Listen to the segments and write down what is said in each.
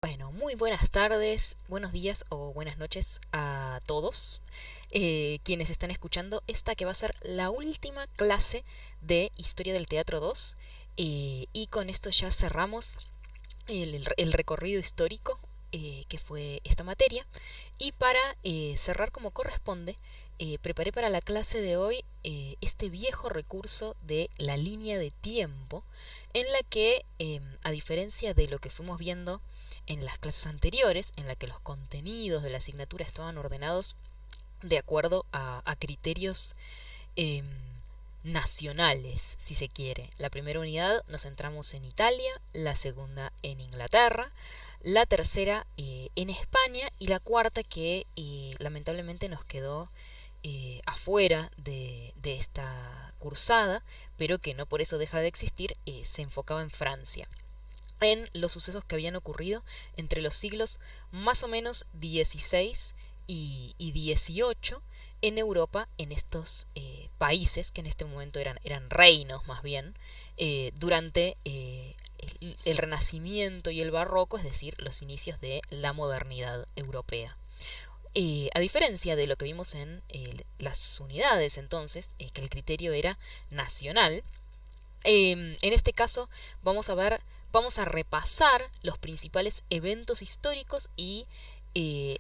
Bueno, muy buenas tardes, buenos días o buenas noches a todos quienes están escuchando esta que va a ser la última clase de Historia del Teatro 2 y con esto ya cerramos el recorrido histórico que fue esta materia y para cerrar como corresponde preparé para la clase de hoy este viejo recurso de la línea de tiempo en la que a diferencia de lo que fuimos viendo en las clases anteriores, en la que los contenidos de la asignatura estaban ordenados de acuerdo a criterios eh, nacionales, si se quiere. La primera unidad nos centramos en Italia, la segunda en Inglaterra, la tercera en España y la cuarta que lamentablemente nos quedó afuera de esta cursada, pero que no por eso deja de existir, se enfocaba en Francia en los sucesos que habían ocurrido entre los siglos más o menos 16 y 18 en Europa, en estos países que en este momento eran reinos más bien, durante el Renacimiento y el Barroco, es decir, los inicios de la modernidad europea. A diferencia de lo que vimos en las unidades entonces, que el criterio era nacional, en este caso vamos a repasar los principales eventos históricos y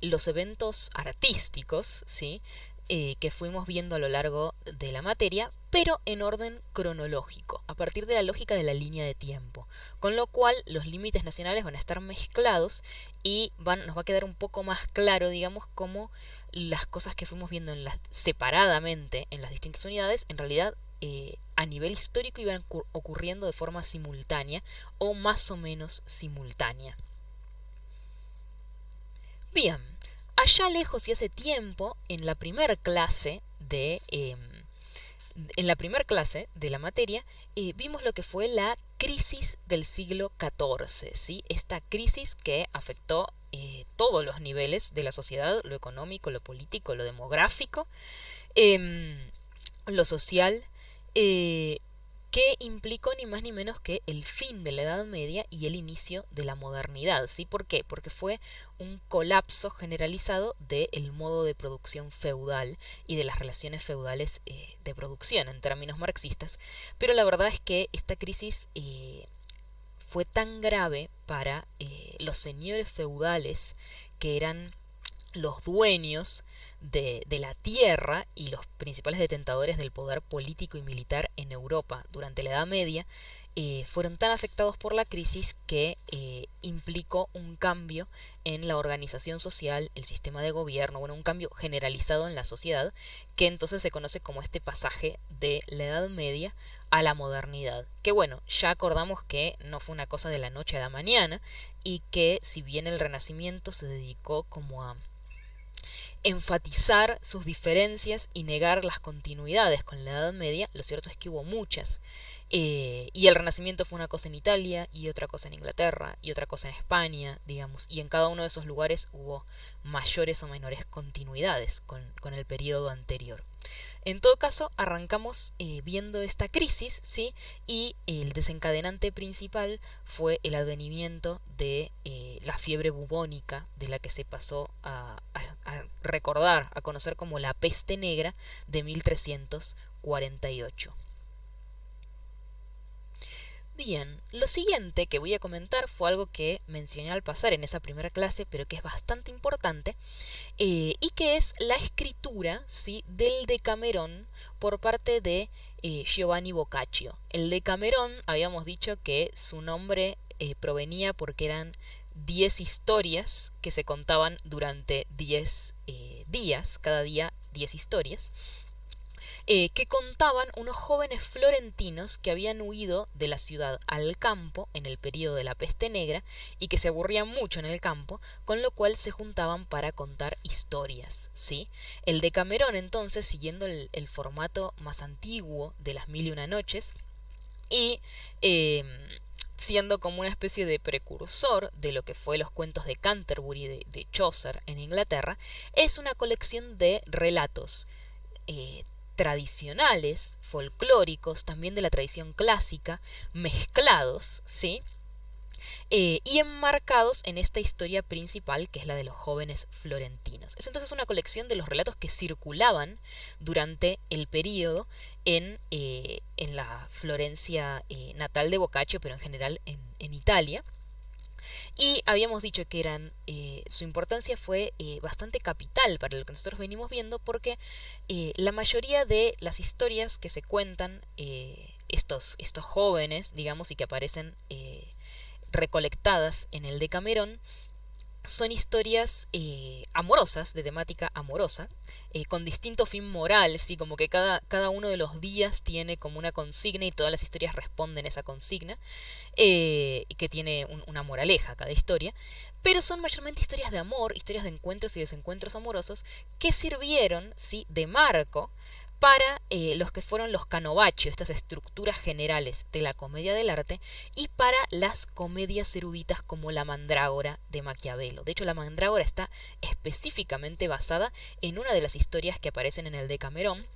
los eventos artísticos, ¿sí? Que fuimos viendo a lo largo de la materia, pero en orden cronológico, a partir de la lógica de la línea de tiempo. Con lo cual los límites nacionales van a estar mezclados y nos va a quedar un poco más claro, digamos, cómo las cosas que fuimos viendo separadamente en las distintas unidades, en realidad a nivel histórico iban ocurriendo de forma simultánea o más o menos simultánea. Bien, allá lejos y hace tiempo, en la primer clase de la materia, vimos lo que fue la crisis del siglo XIV, ¿sí? Esta crisis que afectó todos los niveles de la sociedad, lo económico, lo político, lo demográfico, lo social, eh, que implicó ni más ni menos que el fin de la Edad Media y el inicio de la modernidad, ¿sí? ¿Por qué? Porque fue un colapso generalizado del modo de producción feudal y de las relaciones feudales de producción en términos marxistas, pero la verdad es que esta crisis fue tan grave para los señores feudales que eran los dueños de la tierra y los principales detentadores del poder político y militar en Europa durante la Edad Media, fueron tan afectados por la crisis que implicó un cambio en la organización social, el sistema de gobierno, bueno, un cambio generalizado en la sociedad, que entonces se conoce como este pasaje de la Edad Media a la modernidad. Que bueno, ya acordamos que no fue una cosa de la noche a la mañana y que si bien el Renacimiento se dedicó como a enfatizar sus diferencias y negar las continuidades con la Edad Media, lo cierto es que hubo muchas. Y el Renacimiento fue una cosa en Italia y otra cosa en Inglaterra y otra cosa en España, digamos, y en cada uno de esos lugares hubo mayores o menores continuidades con el periodo anterior. En todo caso, arrancamos viendo esta crisis, ¿sí? Y el desencadenante principal fue el advenimiento de la fiebre bubónica, de la que se pasó a recordar, a conocer como la peste negra de 1348. Bien, lo siguiente que voy a comentar fue algo que mencioné al pasar en esa primera clase, pero que es bastante importante, y que es la escritura, ¿sí? Del Decamerón por parte de Giovanni Boccaccio. El Decamerón, habíamos dicho que su nombre provenía porque eran 10 historias que se contaban durante 10 días, cada día 10 historias, que contaban unos jóvenes florentinos que habían huido de la ciudad al campo en el periodo de la peste negra y que se aburrían mucho en el campo, con lo cual se juntaban para contar historias, ¿sí? El Decamerón entonces, siguiendo el formato más antiguo de las Mil y Una Noches y siendo como una especie de precursor de lo que fue los cuentos de Canterbury de Chaucer en Inglaterra, es una colección de relatos tradicionales, folclóricos, también de la tradición clásica, mezclados, ¿sí? y enmarcados en esta historia principal que es la de los jóvenes florentinos. Es entonces una colección de los relatos que circulaban durante el periodo en la Florencia natal de Boccaccio, pero en general en Italia. Y habíamos dicho que su importancia fue bastante capital para lo que nosotros venimos viendo porque la mayoría de las historias que se cuentan, estos jóvenes, digamos, y que aparecen recolectadas en el Decamerón, son historias amorosas, de temática amorosa, con distinto fin moral, ¿sí? Como que cada uno de los días tiene como una consigna y todas las historias responden a esa consigna, que tiene una moraleja cada historia, pero son mayormente historias de amor, historias de encuentros y desencuentros amorosos que sirvieron, ¿sí?, de marco para los que fueron los canovaccio, estas estructuras generales de la comedia del arte, y para las comedias eruditas como la Mandrágora de Maquiavelo. De hecho, la Mandrágora está específicamente basada en una de las historias que aparecen en el Decamerón,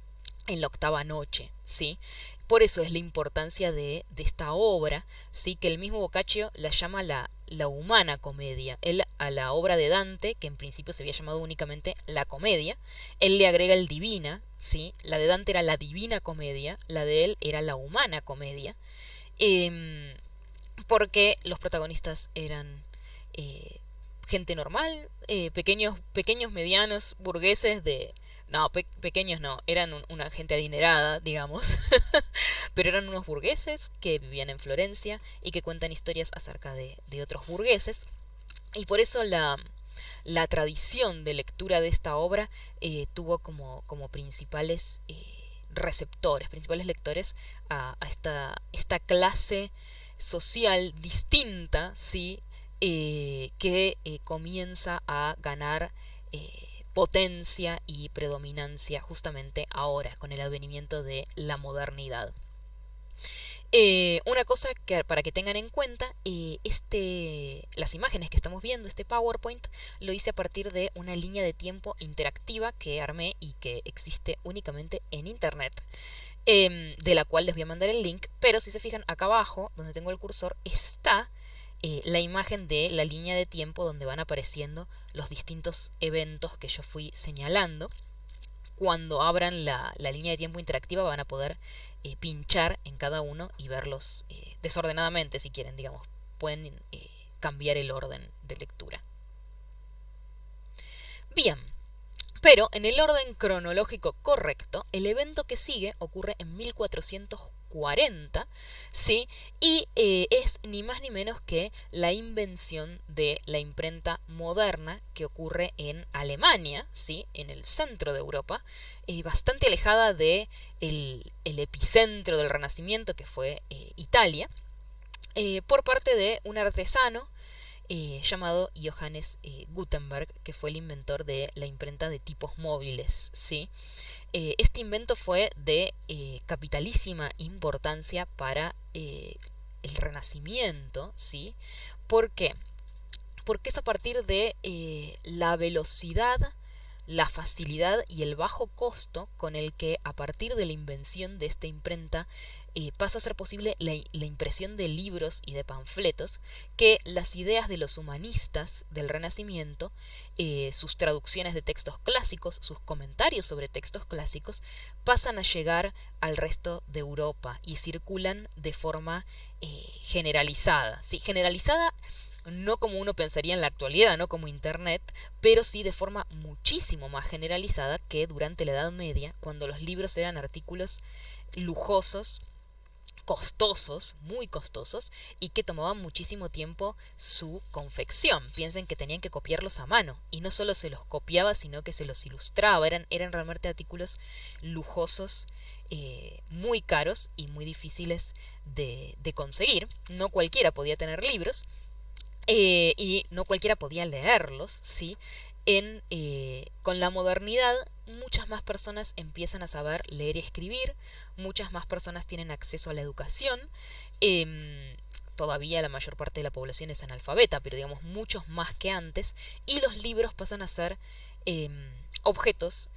en la octava noche, ¿sí? Por eso es la importancia de esta obra, ¿sí?, que el mismo Boccaccio la llama la humana comedia. Él a la obra de Dante, que en principio se había llamado únicamente la comedia, él le agrega el divina, ¿sí? La de Dante era la divina comedia, la de él era la humana comedia, eh, porque los protagonistas eran gente normal, pequeños, medianos, burgueses de... No, pequeños no, eran una gente adinerada, digamos, pero eran unos burgueses que vivían en Florencia y que cuentan historias acerca de otros burgueses. Y por eso la tradición de lectura de esta obra tuvo como principales receptores, principales lectores a esta clase social distinta, ¿sí? Que comienza a ganar potencia y predominancia justamente ahora, con el advenimiento de la modernidad. Una cosa que para que tengan en cuenta, las imágenes que estamos viendo, este PowerPoint, lo hice a partir de una línea de tiempo interactiva que armé y que existe únicamente en internet, de la cual les voy a mandar el link, pero si se fijan acá abajo, donde tengo el cursor, está la imagen de la línea de tiempo donde van apareciendo los distintos eventos que yo fui señalando. Cuando abran la línea de tiempo interactiva van a poder pinchar en cada uno y verlos desordenadamente si quieren, digamos. Pueden cambiar el orden de lectura. Bien, pero en el orden cronológico correcto, el evento que sigue ocurre en 1440, ¿sí? Y es ni más ni menos que la invención de la imprenta moderna que ocurre en Alemania, ¿sí?, en el centro de Europa, bastante alejada de el epicentro del Renacimiento que fue Italia, por parte de un artesano llamado Johannes Gutenberg, que fue el inventor de la imprenta de tipos móviles, ¿sí? Este invento fue de capitalísima importancia para el Renacimiento, ¿sí? ¿Por qué? Porque es a partir de la velocidad, la facilidad y el bajo costo con el que a partir de la invención de esta imprenta pasa a ser posible la impresión de libros y de panfletos, que las ideas de los humanistas del Renacimiento, sus traducciones de textos clásicos, sus comentarios sobre textos clásicos, pasan a llegar al resto de Europa y circulan de forma generalizada. Sí, generalizada no como uno pensaría en la actualidad, no como internet, pero sí de forma muchísimo más generalizada que durante la Edad Media, cuando los libros eran artículos lujosos, costosos, muy costosos, y que tomaban muchísimo tiempo su confección. Piensen que tenían que copiarlos a mano, y no solo se los copiaba, sino que se los ilustraba. Eran realmente artículos lujosos, muy caros y muy difíciles de conseguir. No cualquiera podía tener libros, y no cualquiera podía leerlos, ¿sí? Con la modernidad, muchas más personas empiezan a saber leer y escribir, muchas más personas tienen acceso a la educación. Todavía la mayor parte de la población es analfabeta, pero digamos muchos más que antes, y los libros pasan a ser objetos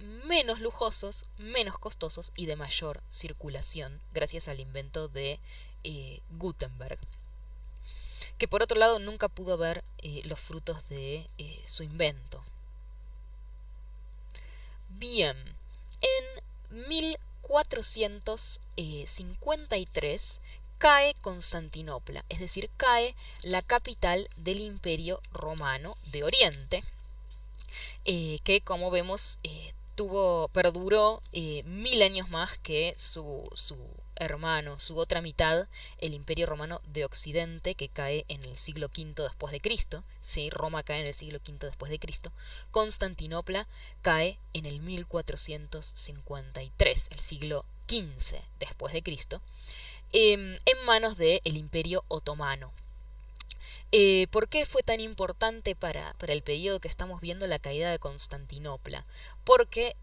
menos lujosos, menos costosos y de mayor circulación, gracias al invento de Gutenberg. que por otro lado nunca pudo ver los frutos de su invento. Bien, en 1453 cae Constantinopla, es decir, cae la capital del Imperio Romano de Oriente, que como vemos perduró 1000 años más que su hermano, su otra mitad, el Imperio Romano de Occidente, que cae en el siglo V después de Cristo. Sí, Roma cae en el siglo V después de Cristo. Constantinopla cae en el 1453, el siglo XV después de Cristo, en manos del Imperio Otomano. ¿Por qué fue tan importante para el periodo que estamos viendo la caída de Constantinopla? Porque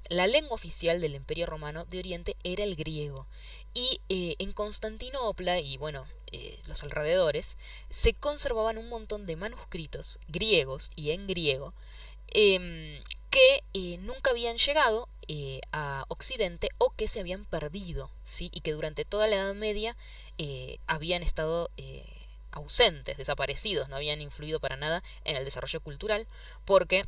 la lengua oficial del Imperio Romano de Oriente era el griego. Y en Constantinopla y bueno, los alrededores, se conservaban un montón de manuscritos griegos y en griego que nunca habían llegado a Occidente o que se habían perdido, ¿sí? Y que durante toda la Edad Media habían estado ausentes, desaparecidos, no habían influido para nada en el desarrollo cultural, porque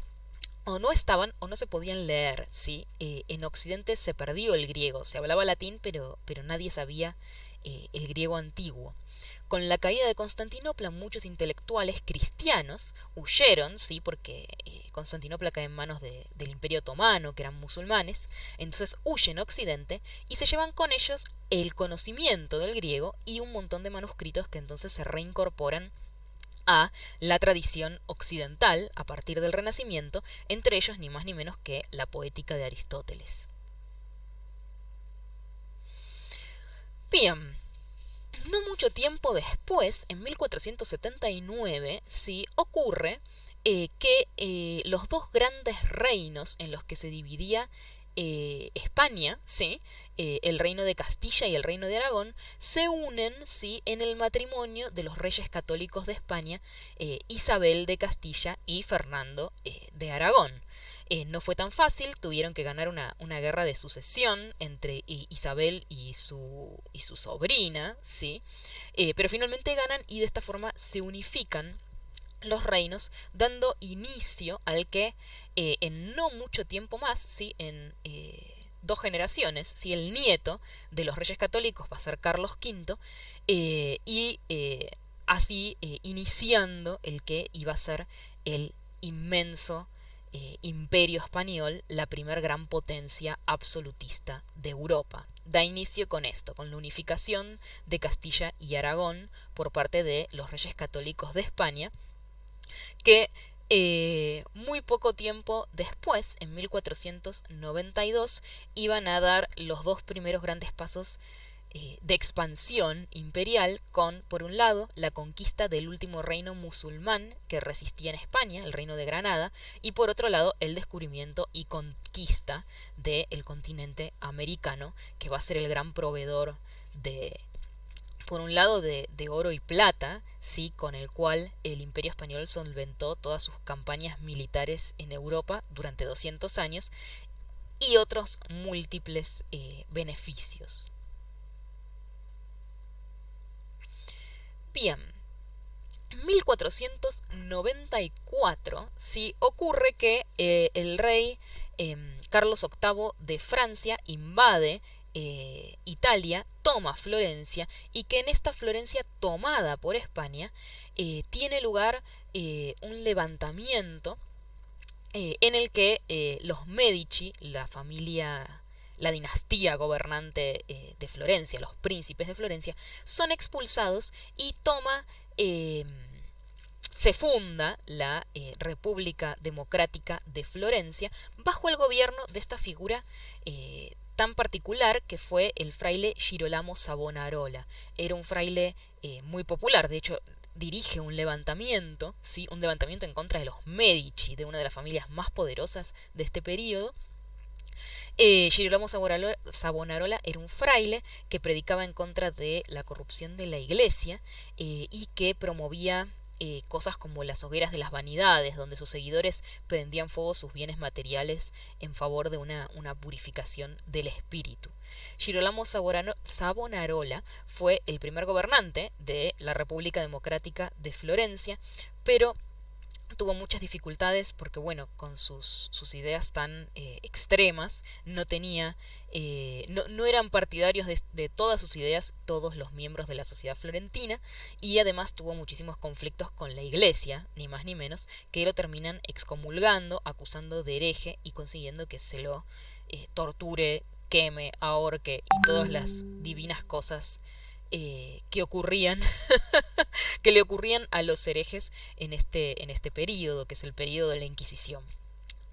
o no estaban o no se podían leer, ¿sí? En Occidente se perdió el griego, se hablaba latín, pero nadie sabía el griego antiguo. Con la caída de Constantinopla, muchos intelectuales cristianos huyeron, ¿sí? Porque Constantinopla cae en manos del Imperio Otomano, que eran musulmanes, entonces huyen a Occidente y se llevan con ellos el conocimiento del griego y un montón de manuscritos que entonces se reincorporan a la tradición occidental a partir del Renacimiento, entre ellos ni más ni menos que la poética de Aristóteles. Bien, no mucho tiempo después, en 1479, sí, ocurre que los dos grandes reinos en los que se dividía España, ¿sí? El reino de Castilla y el reino de Aragón, se unen, ¿sí? En el matrimonio de los reyes católicos de España, Isabel de Castilla y Fernando de Aragón. No fue tan fácil, tuvieron que ganar una guerra de sucesión entre Isabel y su sobrina, ¿sí? Pero finalmente ganan y de esta forma se unifican los reinos, dando inicio al que en no mucho tiempo más, ¿sí? En 2 generaciones, ¿sí? El nieto de los reyes católicos va a ser Carlos V, y así iniciando el que iba a ser el inmenso imperio español, la primer gran potencia absolutista de Europa. Da inicio con esto, con la unificación de Castilla y Aragón por parte de los reyes católicos de España, que muy poco tiempo después, en 1492, iban a dar los dos primeros grandes pasos de expansión imperial con, por un lado, la conquista del último reino musulmán que resistía en España, el reino de Granada, y por otro lado, el descubrimiento y conquista del continente americano, que va a ser el gran proveedor por un lado, de oro y plata, sí, con el cual el Imperio Español solventó todas sus campañas militares en Europa durante 200 años, y otros múltiples beneficios. Bien, en 1494, sí, ocurre que el rey Carlos VIII de Francia invade Italia, toma Florencia, y que en esta Florencia tomada por España tiene lugar un levantamiento en el que los Medici, la dinastía gobernante de Florencia, los príncipes de Florencia, son expulsados y se funda la República Democrática de Florencia bajo el gobierno de esta figura tan particular que fue el fraile Girolamo Savonarola. Era un fraile muy popular, de hecho dirige un levantamiento, ¿sí? Un levantamiento en contra de los Medici, de una de las familias más poderosas de este periodo. Girolamo Savonarola era un fraile que predicaba en contra de la corrupción de la iglesia y que promovía cosas como las hogueras de las vanidades, donde sus seguidores prendían fuego sus bienes materiales en favor de una purificación del espíritu. Girolamo Savonarola fue el primer gobernante de la República Democrática de Florencia, pero tuvo muchas dificultades porque, bueno, con sus ideas tan extremas, no tenía, no eran partidarios de todas sus ideas todos los miembros de la sociedad florentina, y además tuvo muchísimos conflictos con la iglesia, ni más ni menos, que lo terminan excomulgando, acusando de hereje y consiguiendo que se lo torture, queme, ahorque y todas las divinas cosas que ocurrían que le ocurrían a los herejes en este periodo, que es el periodo de la Inquisición.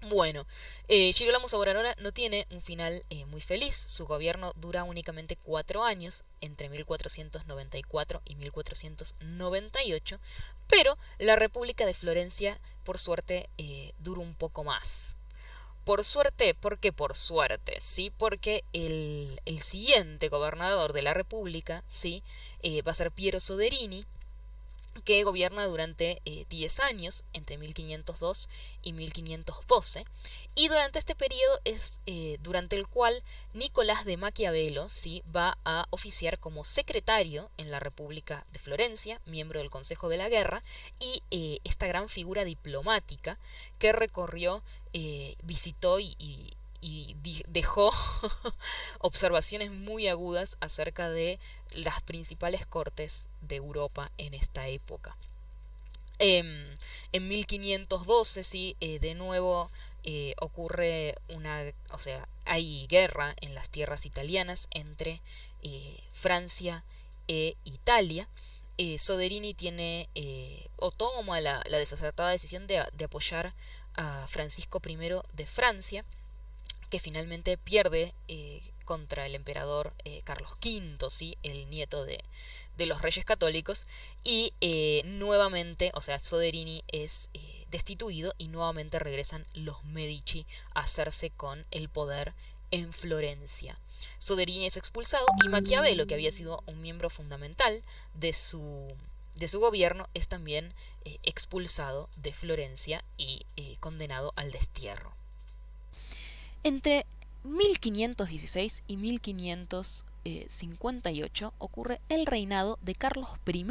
Bueno, Girolamo Savonarola no tiene un final muy feliz. Su gobierno dura únicamente 4 años, entre 1494 y 1498, pero la República de Florencia, por suerte, duró un poco más. Por suerte, ¿por qué por suerte? ¿Sí? Porque el siguiente gobernador de la República, ¿sí? Va a ser Piero Soderini, que gobierna durante 10 años, entre 1502 y 1512, y durante este periodo es durante el cual Nicolás de Maquiavelo, ¿sí?, va a oficiar como secretario en la República de Florencia, miembro del Consejo de la Guerra, y esta gran figura diplomática que recorrió, visitó y dejó observaciones muy agudas acerca de las principales cortes de Europa en esta época. En 1512, sí, de nuevo ocurre o sea, hay guerra en las tierras italianas entre Francia e Italia. Soderini o toma la desacertada decisión de apoyar a Francisco I de Francia, que finalmente pierde contra el emperador Carlos V, ¿sí?, el nieto de los reyes católicos, y nuevamente, o sea, Soderini es destituido y nuevamente regresan los Medici a hacerse con el poder en Florencia. Soderini es expulsado y Maquiavelo, que había sido un miembro fundamental de su gobierno, es también expulsado de Florencia y condenado al destierro. Entre 1516 y 1558 ocurre el reinado de Carlos I,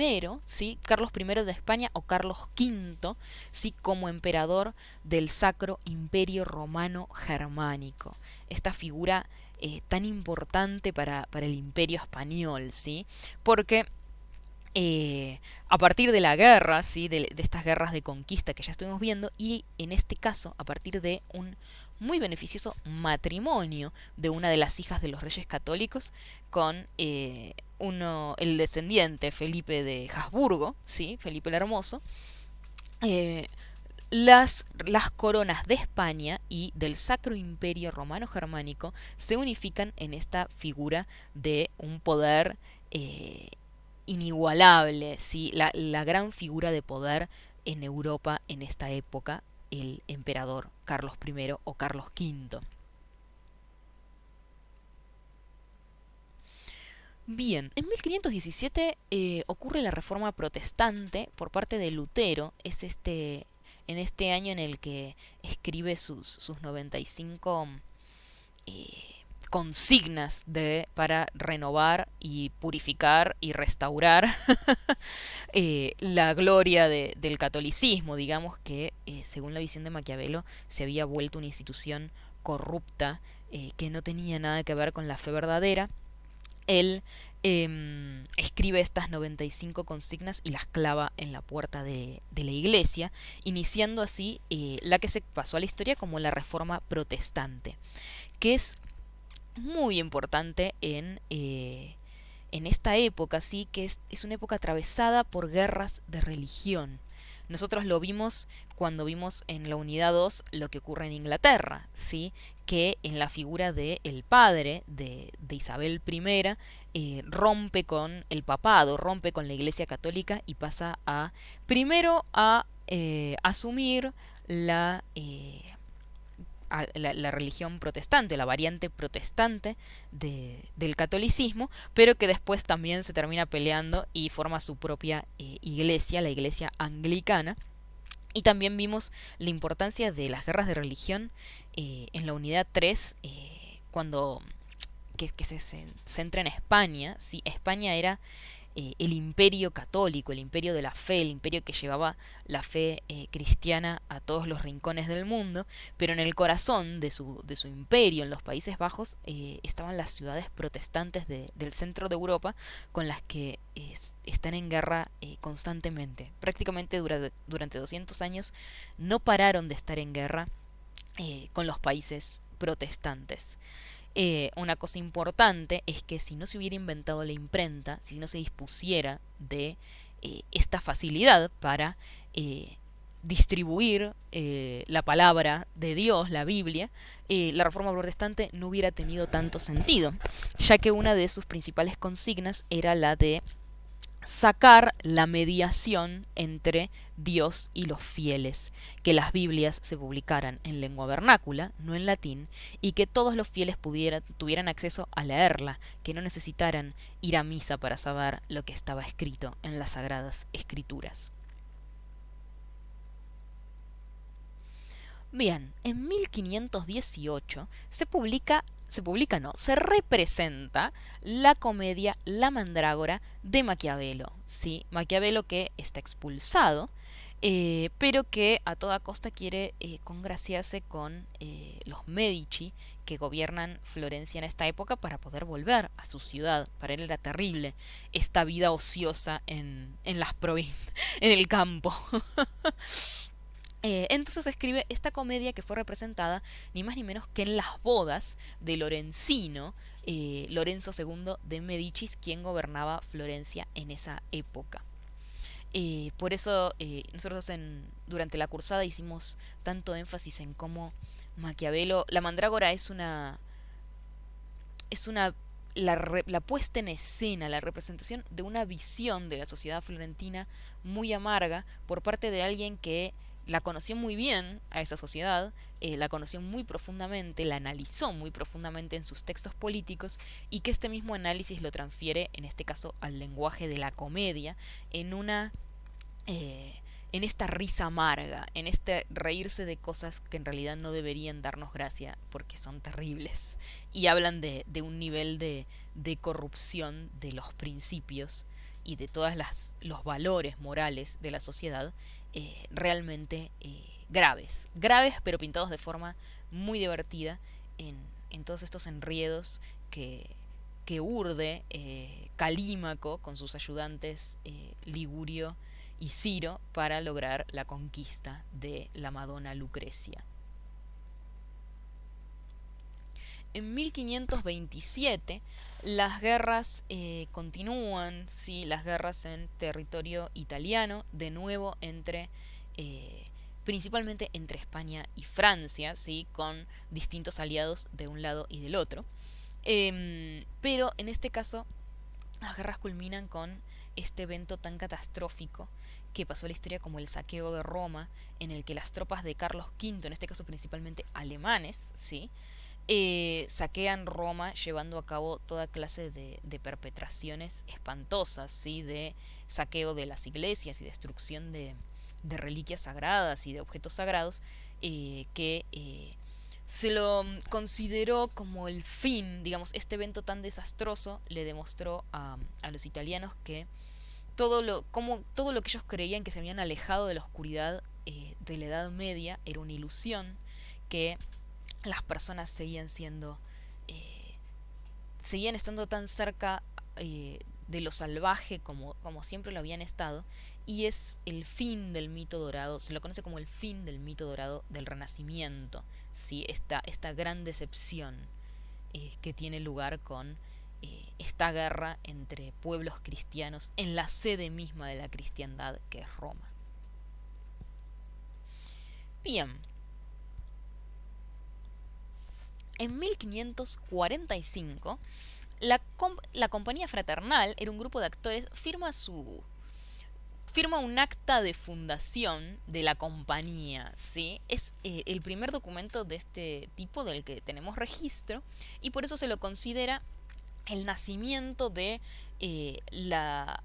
¿sí?, Carlos I de España o Carlos V, ¿sí?, como emperador del Sacro Imperio Romano Germánico. Esta figura tan importante para el Imperio Español, ¿sí?, porque a partir de la guerra, ¿sí?, de estas guerras de conquista que ya estuvimos viendo, y en este caso a partir de un muy beneficioso matrimonio de una de las hijas de los reyes católicos con el descendiente Felipe de Habsburgo, ¿sí?, Felipe el Hermoso, las coronas de España y del Sacro Imperio Romano Germánico se unifican en esta figura de un poder inigualable, ¿sí?, la gran figura de poder en Europa en esta época, el emperador Carlos I o Carlos V. Bien, en 1517 ocurre la Reforma Protestante por parte de Lutero. Es en este año en el que escribe sus 95 consignas para renovar y purificar y restaurar la gloria del catolicismo. Digamos que, según la visión de Maquiavelo, se había vuelto una institución corrupta, que no tenía nada que ver con la fe verdadera. Él escribe estas 95 consignas y las clava en la puerta de la iglesia, iniciando así la que se pasó a la historia como la Reforma Protestante, que es muy importante en esta época, sí, que es una época atravesada por guerras de religión. Nosotros lo vimos cuando vimos en la unidad 2 lo que ocurre en Inglaterra, ¿sí?, que en la figura de el padre de Isabel I rompe con el papado, rompe con la Iglesia Católica y pasa primero a asumir la religión protestante, la variante protestante del catolicismo, pero que después también se termina peleando y forma su propia iglesia, la iglesia anglicana. Y también vimos la importancia de las guerras de religión en la unidad 3, cuando que se centra en España. ¿Sí? España era el imperio católico, el imperio de la fe, el imperio que llevaba la fe cristiana a todos los rincones del mundo, pero en el corazón de su imperio, en los Países Bajos, estaban las ciudades protestantes del centro de Europa, con las que están en guerra constantemente. Prácticamente durante 200 años no pararon de estar en guerra con los países protestantes. Una cosa importante es que si no se hubiera inventado la imprenta, si no se dispusiera de esta facilidad para distribuir la palabra de Dios, la Biblia, la Reforma Protestante no hubiera tenido tanto sentido, ya que una de sus principales consignas era la de sacar la mediación entre Dios y los fieles, que las Biblias se publicaran en lengua vernácula, no en latín, y que todos los fieles tuvieran acceso a leerla, que no necesitaran ir a misa para saber lo que estaba escrito en las Sagradas Escrituras. Bien, en 1518 se representa la comedia La Mandrágora de Maquiavelo. ¿Sí? Maquiavelo, que está expulsado, pero que a toda costa quiere congraciarse con los Medici, que gobiernan Florencia en esta época, para poder volver a su ciudad. Para él era terrible esta vida ociosa en las en el campo. Entonces escribe esta comedia, que fue representada ni más ni menos que en las bodas de Lorenzino, Lorenzo II de Medicis, quien gobernaba Florencia en esa época. Por eso nosotros durante la cursada hicimos tanto énfasis en cómo Maquiavelo, la mandrágora es una la puesta en escena, la representación de una visión de la sociedad florentina muy amarga por parte de alguien que la conoció muy bien a esa sociedad, la conoció muy profundamente, la analizó muy profundamente en sus textos políticos, y que este mismo análisis lo transfiere, en este caso, al lenguaje de la comedia, en una en esta risa amarga, en este reírse de cosas que en realidad no deberían darnos gracia porque son terribles, y hablan de un nivel de corrupción de los principios y de todos los valores morales de la sociedad, realmente graves, pero pintados de forma muy divertida en todos estos enriedos que urde Calímaco con sus ayudantes Ligurio y Ciro para lograr la conquista de la Madonna Lucrecia. En 1527 las guerras continúan, ¿sí? Las guerras en territorio italiano, de nuevo principalmente entre España y Francia, ¿sí? Con distintos aliados de un lado y del otro. Pero en este caso las guerras culminan con este evento tan catastrófico que pasó a la historia como el saqueo de Roma, en el que las tropas de Carlos V, en este caso principalmente alemanes, ¿sí? Saquean Roma, llevando a cabo toda clase de perpetraciones espantosas, ¿sí? De saqueo de las iglesias y destrucción de reliquias sagradas y de objetos sagrados, que se lo consideró como el fin. Digamos, este evento tan desastroso le demostró a los italianos que todo lo que ellos creían, que se habían alejado de la oscuridad de la Edad Media, era una ilusión, que las personas seguían estando tan cerca de lo salvaje como siempre lo habían estado, y es el fin del mito dorado. Se lo conoce como el fin del mito dorado del Renacimiento, ¿sí? Esta gran decepción que tiene lugar con esta guerra entre pueblos cristianos en la sede misma de la cristiandad, que es Roma. Bien, en 1545 la Compañía Fraternal, era un grupo de actores, firma un acta de fundación de la compañía, ¿sí? Es el primer documento de este tipo del que tenemos registro y por eso se lo considera el nacimiento de la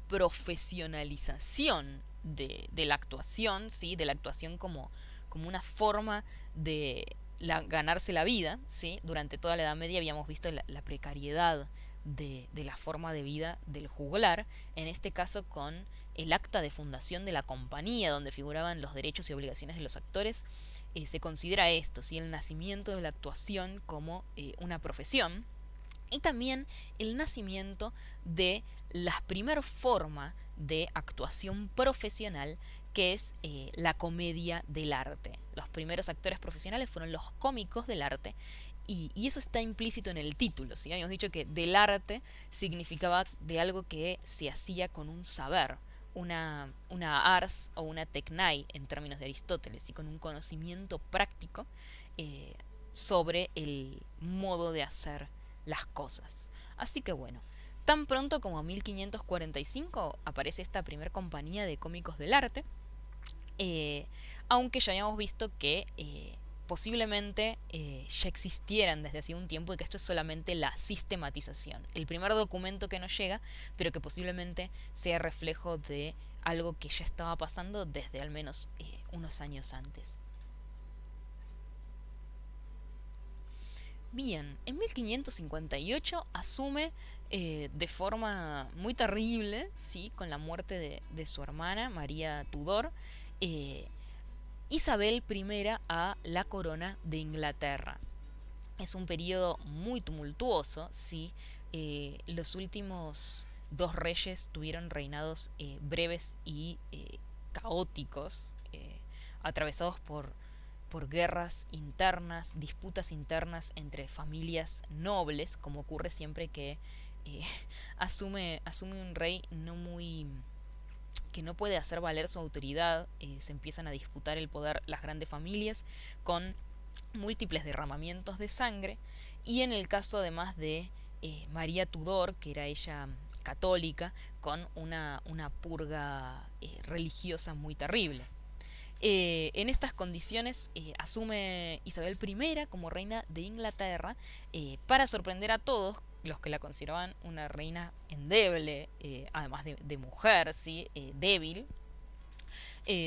profesionalización de la actuación, ¿sí? De la actuación como una forma de ganarse la vida, ¿sí? Durante toda la Edad Media habíamos visto la precariedad de la forma de vida del juglar, en este caso con el acta de fundación de la compañía, donde figuraban los derechos y obligaciones de los actores, se considera esto, ¿sí? El nacimiento de la actuación como una profesión y también el nacimiento de la primera forma de actuación profesional, que es la comedia del arte. Los primeros actores profesionales fueron los cómicos del arte, y eso está implícito en el título, ¿sí? Habíamos dicho que del arte significaba de algo que se hacía con un saber, una ars o una tecnai en términos de Aristóteles, y con un conocimiento práctico eh, sobre el modo de hacer las cosas. Así que bueno, tan pronto como 1545 aparece esta primer compañía de cómicos del arte, eh, aunque ya habíamos visto que posiblemente ya existieran desde hace un tiempo y que esto es solamente la sistematización, el primer documento que nos llega, pero que posiblemente sea reflejo de algo que ya estaba pasando desde al menos unos años antes. Bien, en 1558 asume de forma muy terrible, ¿sí? Con la muerte de su hermana, María Tudor, eh, Isabel I a la corona de Inglaterra. Es un periodo muy tumultuoso, ¿sí? Los últimos dos reyes tuvieron reinados breves y caóticos, atravesados por guerras internas, disputas internas entre familias nobles, como ocurre siempre que eh, asume un rey no muy que no puede hacer valer su autoridad, se empiezan a disputar el poder las grandes familias con múltiples derramamientos de sangre, y en el caso además de María Tudor, que era ella católica, con una purga religiosa muy terrible. En estas condiciones asume Isabel I como reina de Inglaterra, para sorprender a todos los que la consideraban una reina endeble, además de mujer, ¿sí? Débil,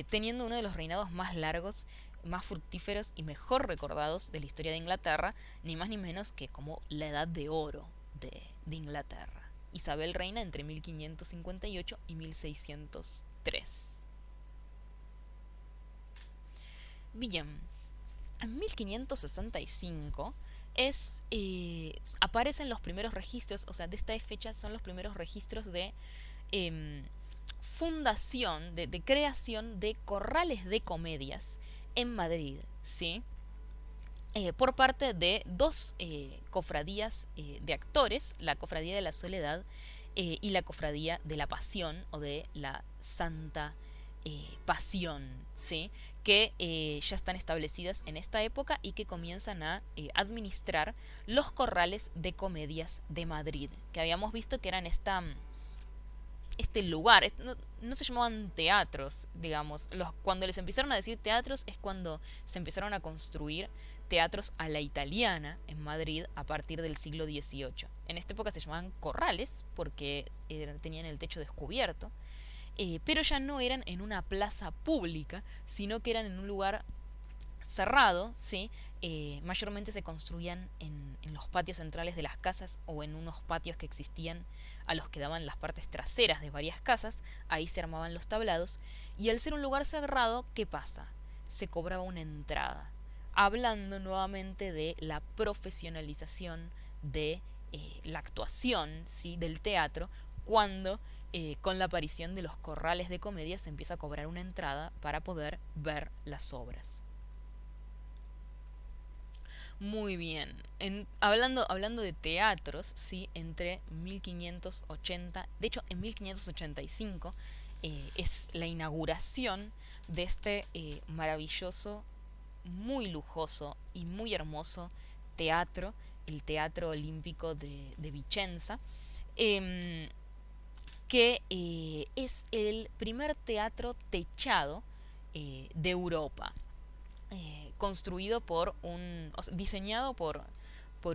teniendo uno de los reinados más largos, más fructíferos y mejor recordados de la historia de Inglaterra, ni más ni menos que como la Edad de Oro de Inglaterra. Isabel reina entre 1558 y 1603. Bien, en 1565 aparecen los primeros registros, o sea, de esta fecha son los primeros registros de eh, fundación, de creación de corrales de comedias en Madrid, ¿sí? Por parte de dos cofradías de actores, la Cofradía de la Soledad y la Cofradía de la Pasión o de la Santa Pasión, ¿sí? Que ya están establecidas en esta época y que comienzan a administrar los corrales de comedias de Madrid, que habíamos visto que eran este lugar, no se llamaban teatros, digamos. Cuando les empezaron a decir teatros es cuando se empezaron a construir teatros a la italiana en Madrid a partir del siglo XVIII. En esta época se llamaban corrales porque tenían el techo descubierto, pero ya no eran en una plaza pública, sino que eran en un lugar cerrado, ¿sí? Mayormente se construían en los patios centrales de las casas o en unos patios que existían a los que daban las partes traseras de varias casas. Ahí se armaban los tablados, y al ser un lugar cerrado, ¿qué pasa? Se cobraba una entrada, hablando nuevamente de la profesionalización de la actuación, ¿sí? Del teatro, cuando con la aparición de los corrales de comedia se empieza a cobrar una entrada para poder ver las obras. Muy bien. Hablando de teatros, ¿sí? Entre 1580, de hecho en 1585 es la inauguración de este maravilloso, muy lujoso y muy hermoso teatro, el Teatro Olímpico de Vicenza, em, que es el primer teatro techado de Europa, construido por o sea, diseñado por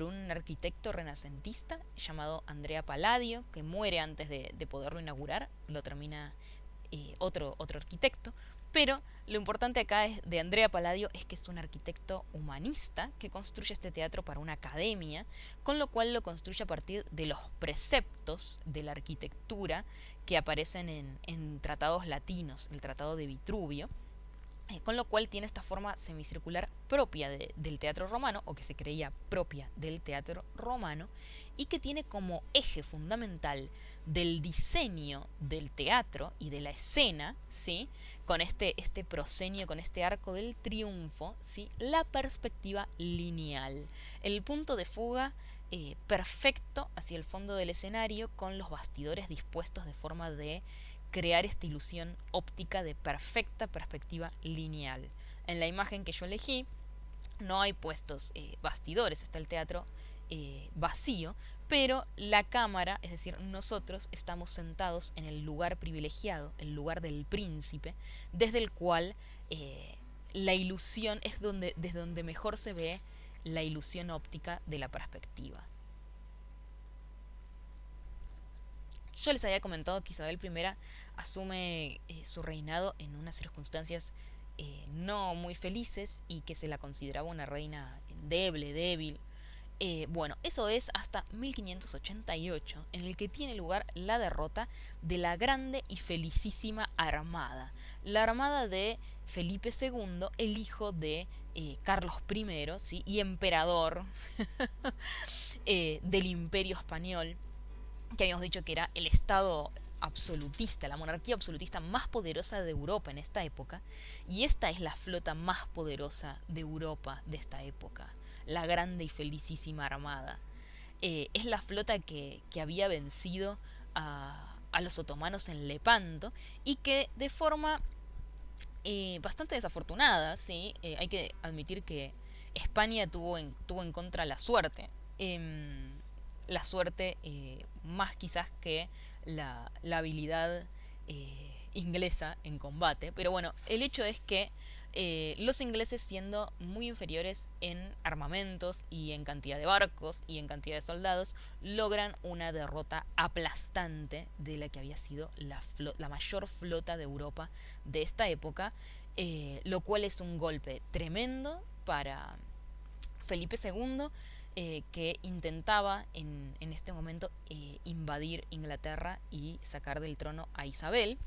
un arquitecto renacentista llamado Andrea Palladio, que muere antes de poderlo inaugurar, lo termina otro arquitecto. Pero lo importante acá de Andrea Palladio es que es un arquitecto humanista que construye este teatro para una academia, con lo cual lo construye a partir de los preceptos de la arquitectura que aparecen en tratados latinos, el Tratado de Vitruvio, con lo cual tiene esta forma semicircular propia del teatro romano, o que se creía propia del teatro romano, y que tiene como eje fundamental del diseño del teatro y de la escena, ¿sí? Con este proscenio, con este arco del triunfo, ¿sí? La perspectiva lineal, el punto de fuga perfecto hacia el fondo del escenario, con los bastidores dispuestos de forma de crear esta ilusión óptica de perfecta perspectiva lineal. En la imagen que yo elegí no hay puestos bastidores, está el teatro vacío, pero la cámara, es decir, nosotros estamos sentados en el lugar privilegiado, el lugar del príncipe, desde el cual la ilusión es desde donde mejor se ve la ilusión óptica de la perspectiva. Yo les había comentado que Isabel I asume su reinado en unas circunstancias no muy felices y que se la consideraba una reina endeble, débil. Bueno, eso es hasta 1588, en el que tiene lugar la derrota de la grande y felicísima Armada. La Armada de Felipe II, el hijo de Carlos I, ¿sí? Y emperador del Imperio Español, que habíamos dicho que era el Estado absolutista, la monarquía absolutista más poderosa de Europa en esta época, y esta es la flota más poderosa de Europa de esta época, la grande y felicísima Armada. Es la flota que había vencido a los otomanos en Lepanto y que de forma bastante desafortunada, ¿sí? Hay que admitir que España tuvo en contra la suerte. La suerte más quizás que la habilidad inglesa en combate. Pero bueno, el hecho es que los ingleses, siendo muy inferiores en armamentos y en cantidad de barcos y en cantidad de soldados, logran una derrota aplastante de la que había sido la mayor flota de Europa de esta época, lo cual es un golpe tremendo para Felipe II, que intentaba en este momento invadir Inglaterra y sacar del trono a Isabel.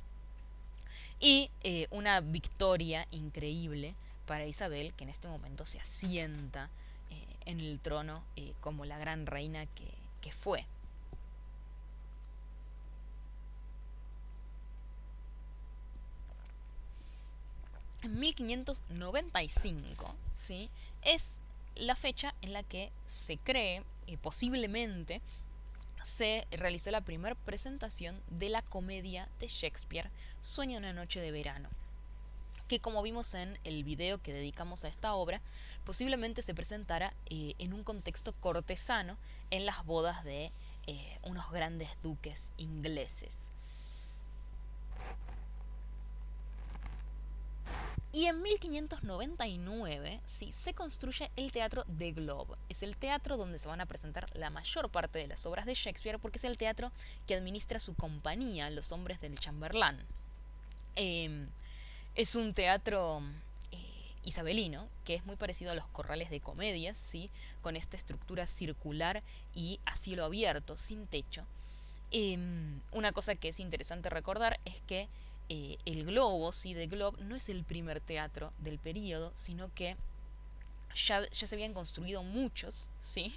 Y una victoria increíble para Isabel, que en este momento se asienta en el trono como la gran reina que fue. En 1595, ¿sí? Es la fecha en la que se cree, posiblemente, se realizó la primera presentación de la comedia de Shakespeare, Sueña una noche de verano, que, como vimos en el video que dedicamos a esta obra, posiblemente se presentara en un contexto cortesano en las bodas de unos grandes duques ingleses. Y en 1599, sí, se construye el Teatro de Globe. Es el teatro donde se van a presentar la mayor parte de las obras de Shakespeare, porque es el teatro que administra su compañía, Los Hombres del Chamberlain. Es un teatro isabelino, que es muy parecido a los corrales de comedias, ¿sí? Con esta estructura circular y a cielo abierto, sin techo. Una cosa que es interesante recordar es que el Globo, ¿sí? De Globe, no es el primer teatro del período, sino que ya se habían construido muchos, ¿sí?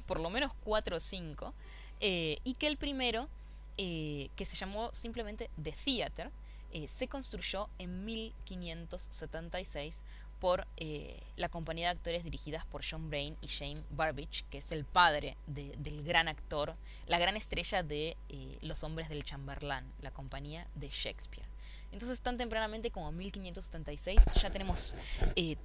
Por lo menos 4 o 5, y que el primero, que se llamó simplemente The Theatre, se construyó en 1576 por la compañía de actores dirigidas por John Brain y James Burbage, que es el padre del gran actor, la gran estrella de Los Hombres del Chamberlain, la compañía de Shakespeare. Entonces, tan tempranamente como 1576 ya tenemos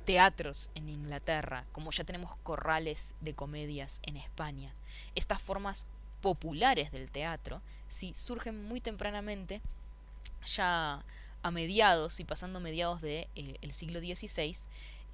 teatros en Inglaterra, como ya tenemos corrales de comedias en España. Estas formas populares del teatro, ¿sí? Surgen muy tempranamente, ya a mediados y pasando mediados del de, el siglo XVI,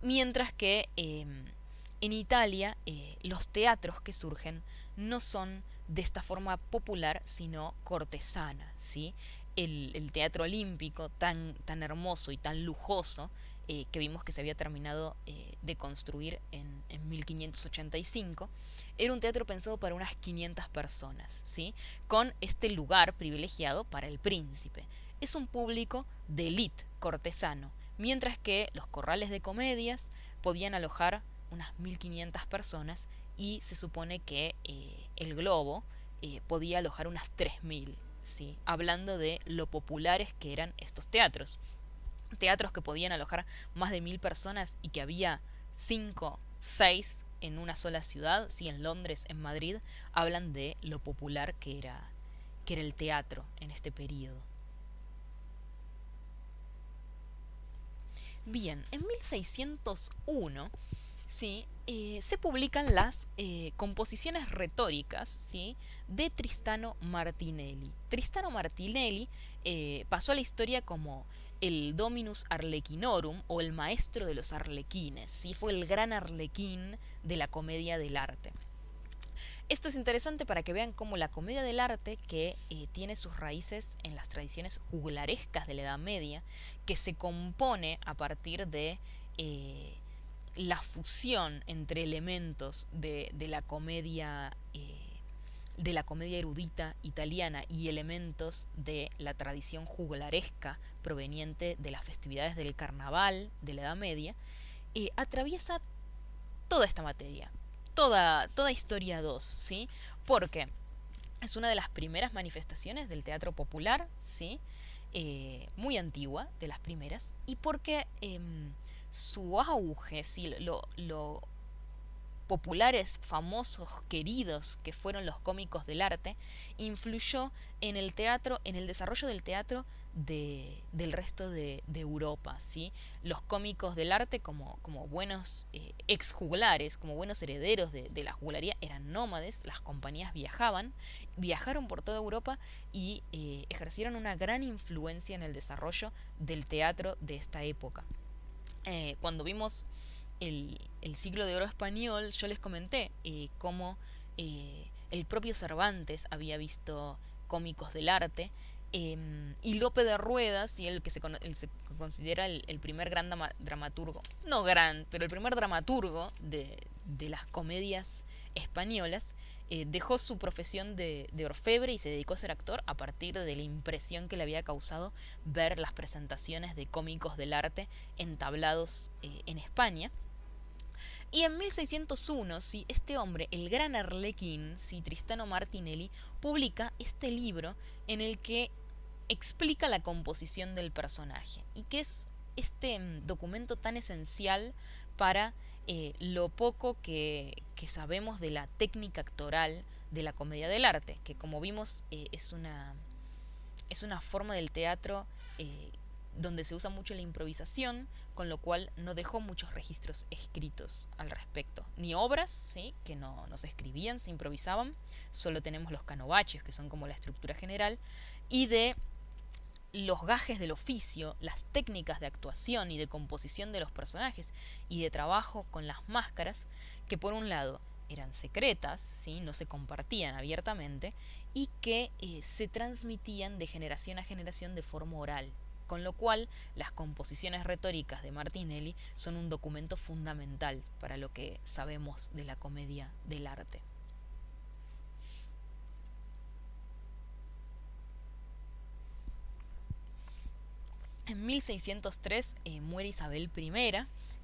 mientras que en Italia los teatros que surgen no son de esta forma popular, sino cortesana, ¿sí? El teatro olímpico, tan hermoso y tan lujoso, que vimos que se había terminado de construir en 1585, era un teatro pensado para unas 500 personas, ¿sí? Con este lugar privilegiado para el príncipe. Es un público de élite cortesano, mientras que los corrales de comedias podían alojar unas 1500 personas y se supone que el Globo podía alojar unas 3000, ¿sí? Hablando de lo populares que eran estos teatros. Teatros que podían alojar más de 1000 personas y que había 5, 6 en una sola ciudad, ¿sí? En Londres, en Madrid, hablan de lo popular que era el teatro en este periodo. Bien, en 1601, ¿sí? Se publican las composiciones retóricas, ¿sí? De Tristano Martinelli. Tristano Martinelli pasó a la historia como el Dominus Arlecchinorum o el maestro de los arlequines, ¿sí? Fue el gran arlequín de la comedia del arte. Esto es interesante para que vean cómo la comedia del arte, que tiene sus raíces en las tradiciones juglarescas de la Edad Media, que se compone a partir de la fusión entre elementos de la comedia erudita italiana y elementos de la tradición juglaresca proveniente de las festividades del carnaval de la Edad Media, atraviesa toda esta materia, toda historia 2, ¿sí? Porque es una de las primeras manifestaciones del teatro popular, ¿sí? Muy antigua, de las primeras, y porque su auge, ¿sí? Lo populares, famosos, queridos que fueron los cómicos del arte, influyó en el teatro, en el desarrollo del teatro del resto de Europa, ¿sí? Los cómicos del arte, como buenos ex-juglares, como buenos herederos de la juglaría, eran nómades, las compañías viajaron por toda Europa y ejercieron una gran influencia en el desarrollo del teatro de esta época. Cuando vimos el siglo de oro español, yo les comenté cómo el propio Cervantes había visto cómicos del arte, y Lope de Ruedas, y el que se considera el primer gran dramaturgo, no gran, pero el primer dramaturgo de las comedias españolas, dejó su profesión de orfebre y se dedicó a ser actor a partir de la impresión que le había causado ver las presentaciones de cómicos del arte entablados en España. Y en 1601, ¿sí? Este hombre, el gran arlequín, ¿sí? Tristano Martinelli, publica este libro en el que explica la composición del personaje y que es este documento tan esencial para lo poco que sabemos de la técnica actoral de la comedia del arte, que como vimos es una forma del teatro donde se usa mucho la improvisación, con lo cual no dejó muchos registros escritos al respecto. Ni obras, ¿sí? Que no se escribían, se improvisaban, solo tenemos los canovaccios, que son como la estructura general, y de los gajes del oficio, las técnicas de actuación y de composición de los personajes y de trabajo con las máscaras, que por un lado eran secretas, ¿sí? No se compartían abiertamente, y que se transmitían de generación a generación de forma oral, con lo cual las composiciones retóricas de Martinelli son un documento fundamental para lo que sabemos de la comedia del arte. En 1603 muere Isabel I,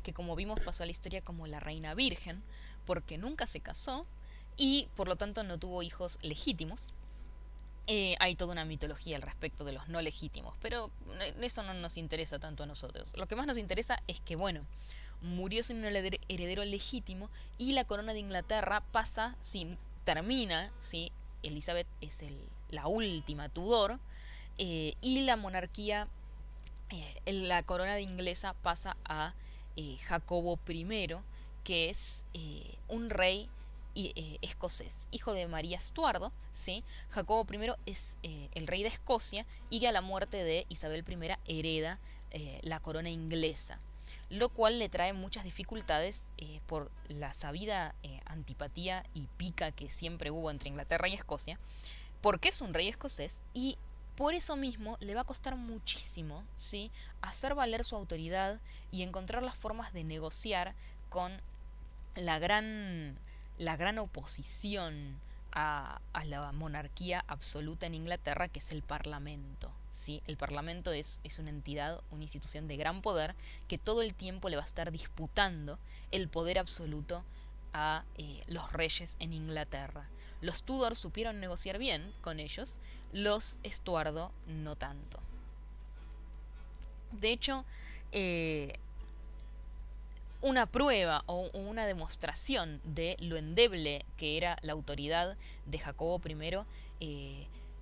que como vimos pasó a la historia como la reina virgen, porque nunca se casó y por lo tanto no tuvo hijos legítimos. Hay toda una mitología al respecto de los no legítimos, pero eso no nos interesa tanto a nosotros. Lo que más nos interesa es que, bueno, murió sin un heredero legítimo y la corona de Inglaterra pasa, sí, termina, sí, Elizabeth es la última Tudor, y la monarquía, la corona de inglesa pasa a Jacobo I, que es un rey escocés, hijo de María Estuardo, ¿sí? Jacobo I es el rey de Escocia y a la muerte de Isabel I hereda la corona inglesa, lo cual le trae muchas dificultades por la sabida antipatía y pica que siempre hubo entre Inglaterra y Escocia, porque es un rey escocés y por eso mismo le va a costar muchísimo, ¿sí?, hacer valer su autoridad y encontrar las formas de negociar con la gran, la gran oposición a la monarquía absoluta en Inglaterra, que es el Parlamento. ¿Sí? El Parlamento es una entidad, una institución de gran poder que todo el tiempo le va a estar disputando el poder absoluto a los reyes en Inglaterra. Los Tudor supieron negociar bien con ellos, los Estuardo no tanto. De hecho, una prueba o una demostración de lo endeble que era la autoridad de Jacobo I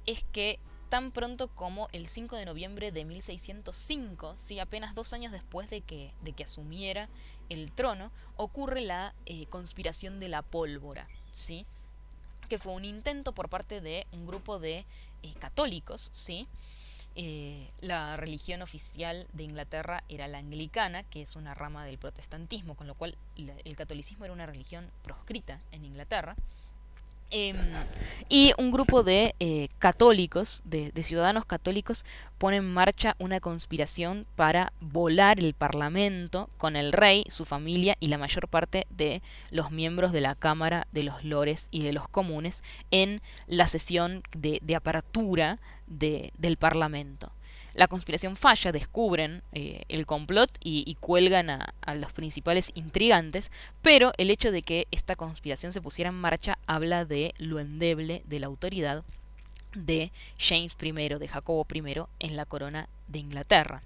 es que tan pronto como el 5 de noviembre de 1605, ¿sí?, apenas 2 años después de que asumiera el trono, ocurre la conspiración de la pólvora, ¿sí?, que fue un intento por parte de un grupo de católicos, ¿sí? La religión oficial de Inglaterra era la anglicana, que es una rama del protestantismo, con lo cual el catolicismo era una religión proscrita en Inglaterra. Y un grupo de católicos, de ciudadanos católicos, pone en marcha una conspiración para volar el parlamento con el rey, su familia y la mayor parte de los miembros de la Cámara de los Lores y de los Comunes en la sesión de apertura del parlamento. La conspiración falla, descubren el complot y cuelgan a los principales intrigantes, pero el hecho de que esta conspiración se pusiera en marcha habla de lo endeble de la autoridad de James I, de Jacobo I, en la corona de Inglaterra.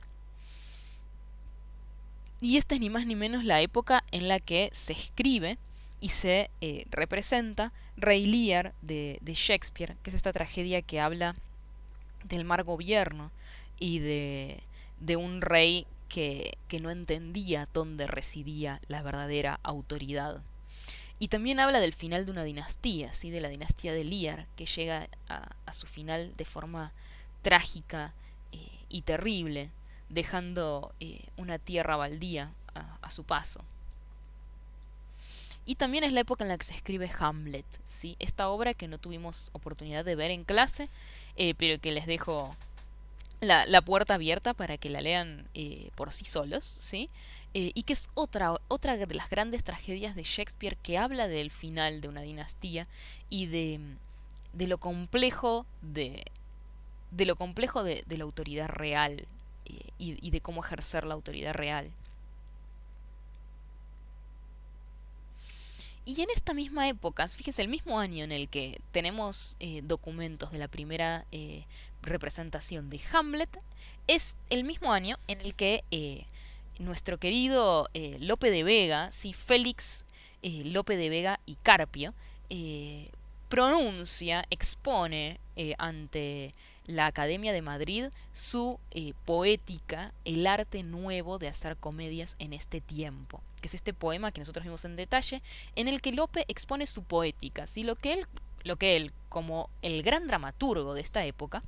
Y esta es ni más ni menos la época en la que se escribe y se representa Rey Lear de Shakespeare, que es esta tragedia que habla del mal gobierno y de un rey que no entendía dónde residía la verdadera autoridad. Y también habla del final de una dinastía, ¿sí?, de la dinastía de Lear, que llega a su final de forma trágica y terrible, dejando una tierra baldía a su paso. Y también es la época en la que se escribe Hamlet, ¿sí?, esta obra que no tuvimos oportunidad de ver en clase, pero que les dejo la puerta abierta para que la lean por sí solos, ¿sí? Y que es otra de las grandes tragedias de Shakespeare, que habla del final de una dinastía y de lo complejo de lo complejo de la autoridad real y de cómo ejercer la autoridad real. Y en esta misma época, fíjense, el mismo año en el que tenemos documentos de la primera representación de Hamlet, es el mismo año en el que nuestro querido Lope de Vega, ¿sí?, Félix Lope de Vega y Carpio, expone ante la Academia de Madrid su poética, el arte nuevo de hacer comedias en este tiempo, que es este poema que nosotros vimos en detalle, en el que Lope expone su poética, ¿sí?, lo que él, como el gran dramaturgo de esta época,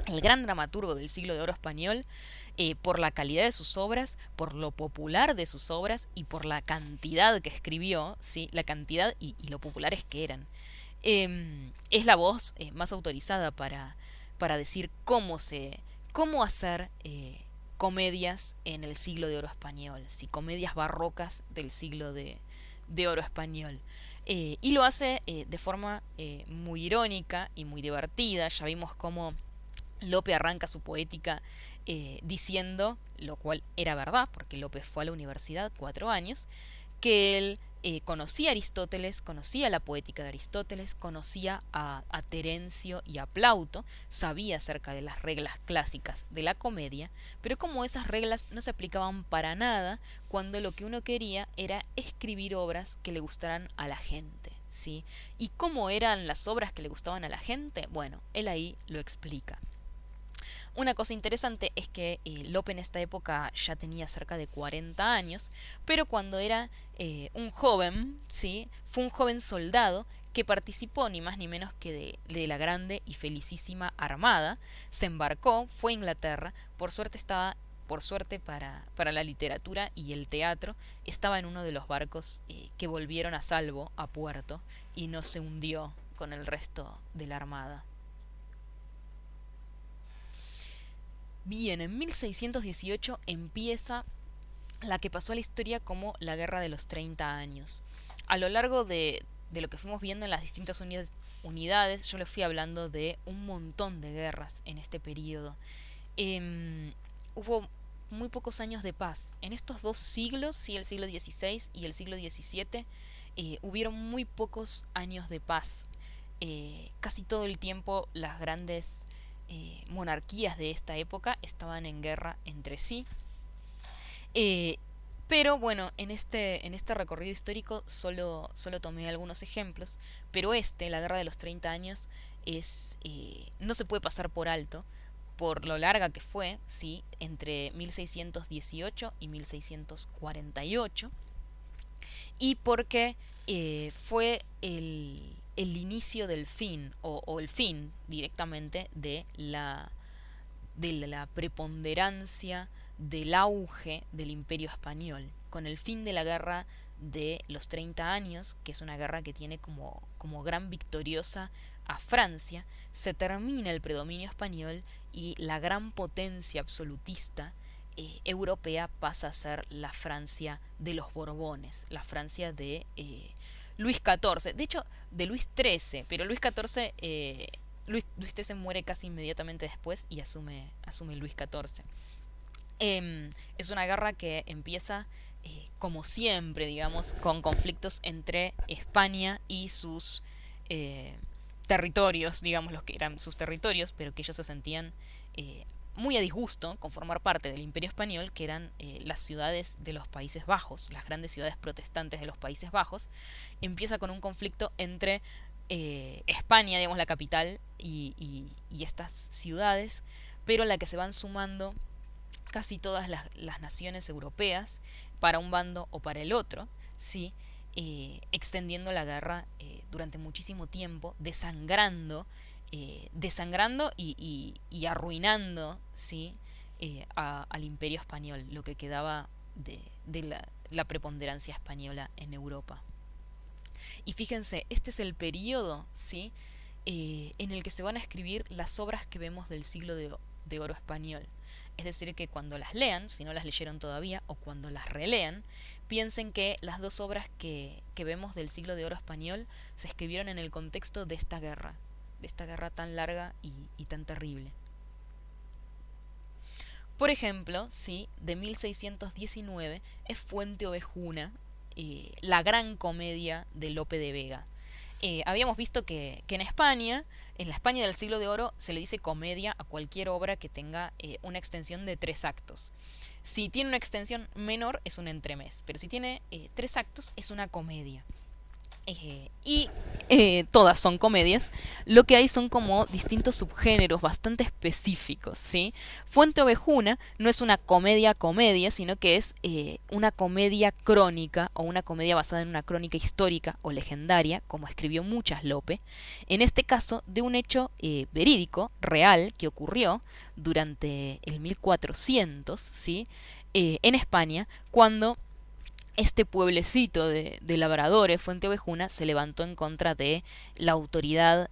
el gran dramaturgo del siglo de oro español, por la calidad de sus obras, por lo popular de sus obras y por la cantidad que escribió, ¿sí?, la cantidad y lo populares que eran. Es la voz más autorizada para decir cómo hacer comedias en el siglo de oro español, ¿sí?, comedias barrocas del siglo de oro español. Y lo hace de forma muy irónica y muy divertida. Ya vimos cómo Lope arranca su poética diciendo, lo cual era verdad, porque Lope fue a la universidad 4 años, que él conocía a Aristóteles, conocía la poética de Aristóteles, conocía a Terencio y a Plauto, sabía acerca de las reglas clásicas de la comedia, pero como esas reglas no se aplicaban para nada cuando lo que uno quería era escribir obras que le gustaran a la gente, ¿sí? ¿Y cómo eran las obras que le gustaban a la gente? Bueno, él ahí lo explica. Una cosa interesante es que Lope en esta época ya tenía cerca de 40 años, pero cuando era un joven, ¿sí? Fue un joven soldado que participó ni más ni menos que de la grande y felicísima Armada, se embarcó, fue a Inglaterra, por suerte para la literatura y el teatro, estaba en uno de los barcos que volvieron a salvo a puerto y no se hundió con el resto de la Armada. Bien, en 1618 empieza la que pasó a la historia como la Guerra de los 30 años. A lo largo de lo que fuimos viendo en las distintas unidades, yo les fui hablando de un montón de guerras en este periodo. Hubo muy pocos años de paz. En estos dos siglos, sí, el siglo XVI y el siglo XVII, hubieron muy pocos años de paz. Casi todo el tiempo las grandes monarquías de esta época estaban en guerra entre sí. Eh, pero bueno, en este recorrido histórico solo tomé algunos ejemplos, pero la Guerra de los 30 años, no se puede pasar por alto por lo larga que fue, ¿sí? Entre 1618 y 1648, y porque fue el inicio del fin, o el fin directamente de la preponderancia, del auge del Imperio Español, con el fin de la Guerra de los 30 años, que es una guerra que tiene como gran victoriosa a Francia. Se termina el predominio español y la gran potencia absolutista europea pasa a ser la Francia de los Borbones, la Francia de Luis XIV, de hecho de Luis XIII, pero Luis XIV, Luis XIII muere casi inmediatamente después y asume Luis XIV. Es una guerra que empieza, como siempre, digamos, con conflictos entre España y sus eh, territorios, digamos, los que eran sus territorios, pero que ellos se sentían muy a disgusto con formar parte del Imperio Español, que eran las ciudades de los Países Bajos, las grandes ciudades protestantes de los Países Bajos. Empieza con un conflicto entre España, digamos, la capital, y estas ciudades, pero a la que se van sumando casi todas las naciones europeas para un bando o para el otro, ¿sí? Extendiendo la guerra durante muchísimo tiempo, desangrando y arruinando, ¿sí? Al Imperio Español, lo que quedaba de la preponderancia española en Europa. Y fíjense, este es el periodo, ¿sí? En el que se van a escribir las obras que vemos del siglo de oro español. Es decir, que cuando las lean, si no las leyeron todavía, o cuando las relean, piensen que las dos obras que vemos del siglo de oro español se escribieron en el contexto de esta guerra tan larga y tan terrible. Por ejemplo, sí, de 1619 es Fuente Ovejuna, la gran comedia de Lope de Vega. Habíamos visto que en la España del siglo de oro, se le dice comedia a cualquier obra que tenga una extensión de 3 actos. Si tiene una extensión menor, es un entremés, pero si tiene 3 actos, es una comedia. Y todas son comedias. Lo que hay son como distintos subgéneros bastante específicos, ¿sí? Fuente Ovejuna no es una comedia, sino que es una comedia crónica, o una comedia basada en una crónica histórica o legendaria, como escribió muchas Lope. En este caso, de un hecho verídico, real, que ocurrió durante el 1400, ¿sí? En España, cuando este pueblecito de labradores, Fuente Ovejuna, se levantó en contra de la autoridad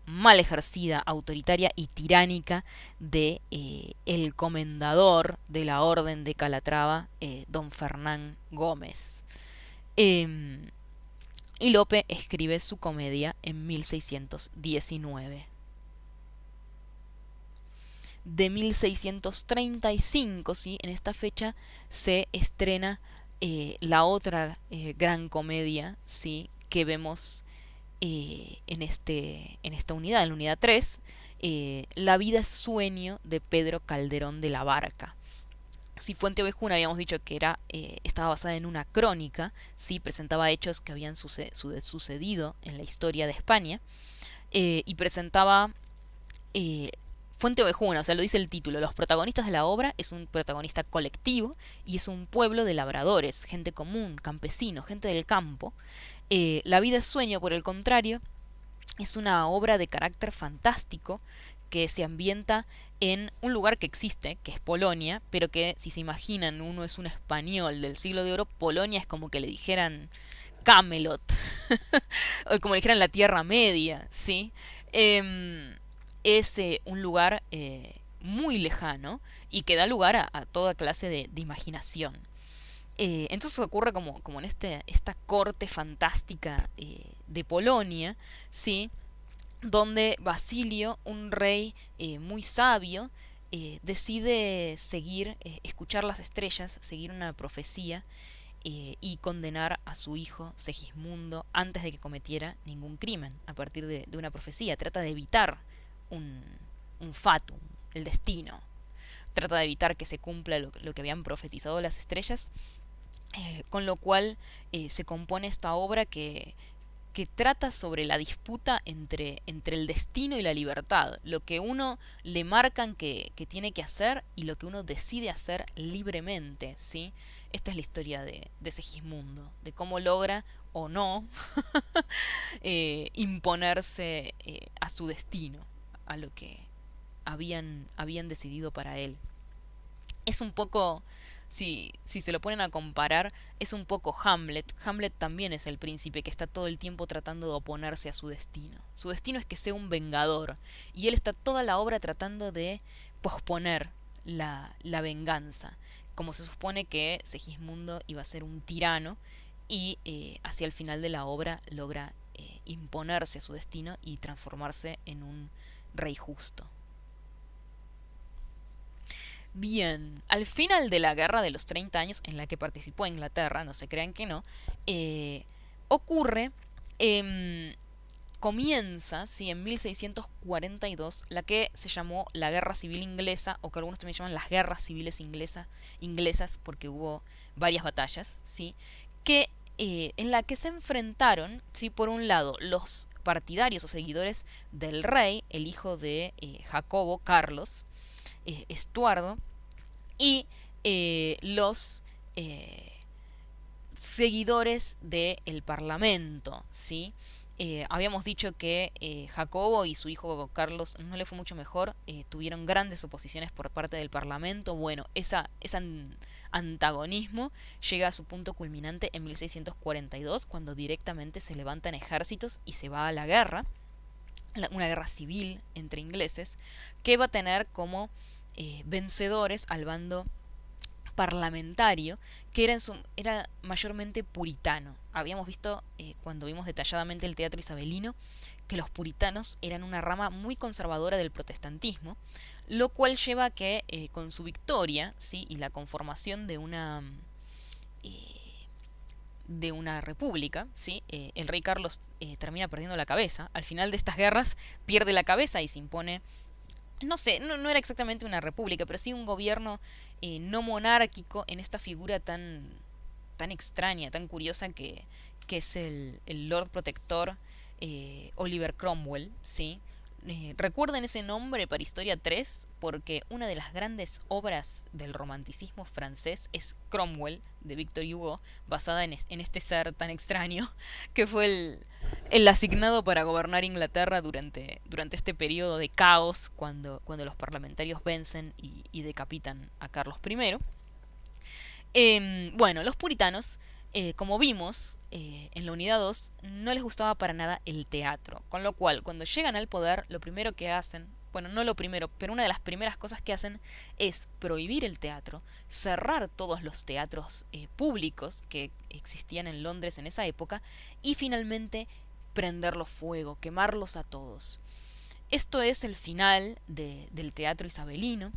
mal ejercida, autoritaria y tiránica de el comendador de la Orden de Calatrava, don Fernán Gómez. Y Lope escribe su comedia en 1619. De 1635, ¿sí? En esta fecha se estrena la otra gran comedia, ¿sí? Que vemos en esta unidad, en la unidad 3, La vida es sueño, de Pedro Calderón de la Barca. Si Fuente Ovejuna habíamos dicho que estaba basada en una crónica, ¿sí? Presentaba hechos que habían sucedido en la historia de España, y presentaba fuente ovejuna, o sea, lo dice el título. Los protagonistas de la obra es un protagonista colectivo y es un pueblo de labradores, gente común, campesinos, gente del campo. La vida es sueño, por el contrario, es una obra de carácter fantástico que se ambienta en un lugar que existe, que es Polonia, pero que si se imaginan, uno es un español del siglo de oro, Polonia es como que le dijeran Camelot, o como le dijeran la Tierra Media, ¿sí? Es un lugar muy lejano y que da lugar a toda clase de imaginación. Entonces ocurre como en esta corte fantástica de Polonia, ¿sí? Donde Basilio, un rey muy sabio, decide seguir, escuchar las estrellas, seguir una profecía y condenar a su hijo Segismundo antes de que cometiera ningún crimen a partir de una profecía. Trata de evitar un, un fatum, el destino. Trata de evitar que se cumpla lo que habían profetizado las estrellas, con lo cual se compone esta obra que trata sobre la disputa entre el destino y la libertad, lo que uno le marcan que tiene que hacer y lo que uno decide hacer libremente, ¿sí? Esta es la historia de Segismundo, de cómo logra o no imponerse a su destino, a lo que habían decidido para él. Es un poco, si se lo ponen a comparar, es un poco Hamlet. Hamlet también es el príncipe que está todo el tiempo tratando de oponerse a su destino. Su destino es que sea un vengador, y él está toda la obra tratando de posponer la venganza. Como se supone que Segismundo iba a ser un tirano, y hacia el final de la obra logra imponerse a su destino y transformarse en un rey justo. Bien, al final de la Guerra de los 30 años, en la que participó Inglaterra, no se crean que no, ocurre, em, comienza, sí, en 1642, la que se llamó la Guerra Civil Inglesa, o que algunos también llaman las Guerras Civiles inglesas, porque hubo varias batallas, sí, que, en la que se enfrentaron, sí, por un lado, los partidarios o seguidores del rey, el hijo de Jacobo, Carlos, Estuardo, y los seguidores del Parlamento, ¿sí? Habíamos dicho que Jacobo y su hijo Carlos no le fue mucho mejor, tuvieron grandes oposiciones por parte del Parlamento. Bueno, ese antagonismo llega a su punto culminante en 1642, cuando directamente se levantan ejércitos y se va a la guerra, una guerra civil entre ingleses, que va a tener como vencedores al bando parlamentario, que era mayormente puritano. Habíamos visto, cuando vimos detalladamente el teatro isabelino, que los puritanos eran una rama muy conservadora del protestantismo, lo cual lleva a que, con su victoria, ¿sí?, y la conformación eh, de una república, ¿sí? El rey Carlos termina perdiendo la cabeza. Al final de estas guerras pierde la cabeza y se impone, no sé, no era exactamente una república, pero sí un gobierno no monárquico, en esta figura tan extraña, tan curiosa que es el Lord Protector Oliver Cromwell, ¿sí? Recuerden ese nombre para Historia 3 porque una de las grandes obras del romanticismo francés es Cromwell, de Victor Hugo, basada en este ser tan extraño, que fue el asignado para gobernar Inglaterra durante este periodo de caos, cuando los parlamentarios vencen y decapitan a Carlos I. Bueno, los puritanos, como vimos en la unidad 2, no les gustaba para nada el teatro, con lo cual cuando llegan al poder, lo primero que hacen, bueno, no lo primero, pero una de las primeras cosas que hacen es prohibir el teatro, cerrar todos los teatros públicos que existían en Londres en esa época, y finalmente prenderlos fuego, quemarlos a todos. Esto es el final del teatro isabelino.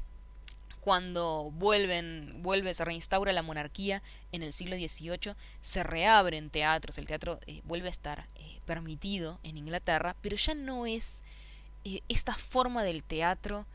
Cuando se reinstaura la monarquía en el siglo XVIII, se reabren teatros, el teatro vuelve a estar permitido en Inglaterra, pero ya no es esta forma del teatro,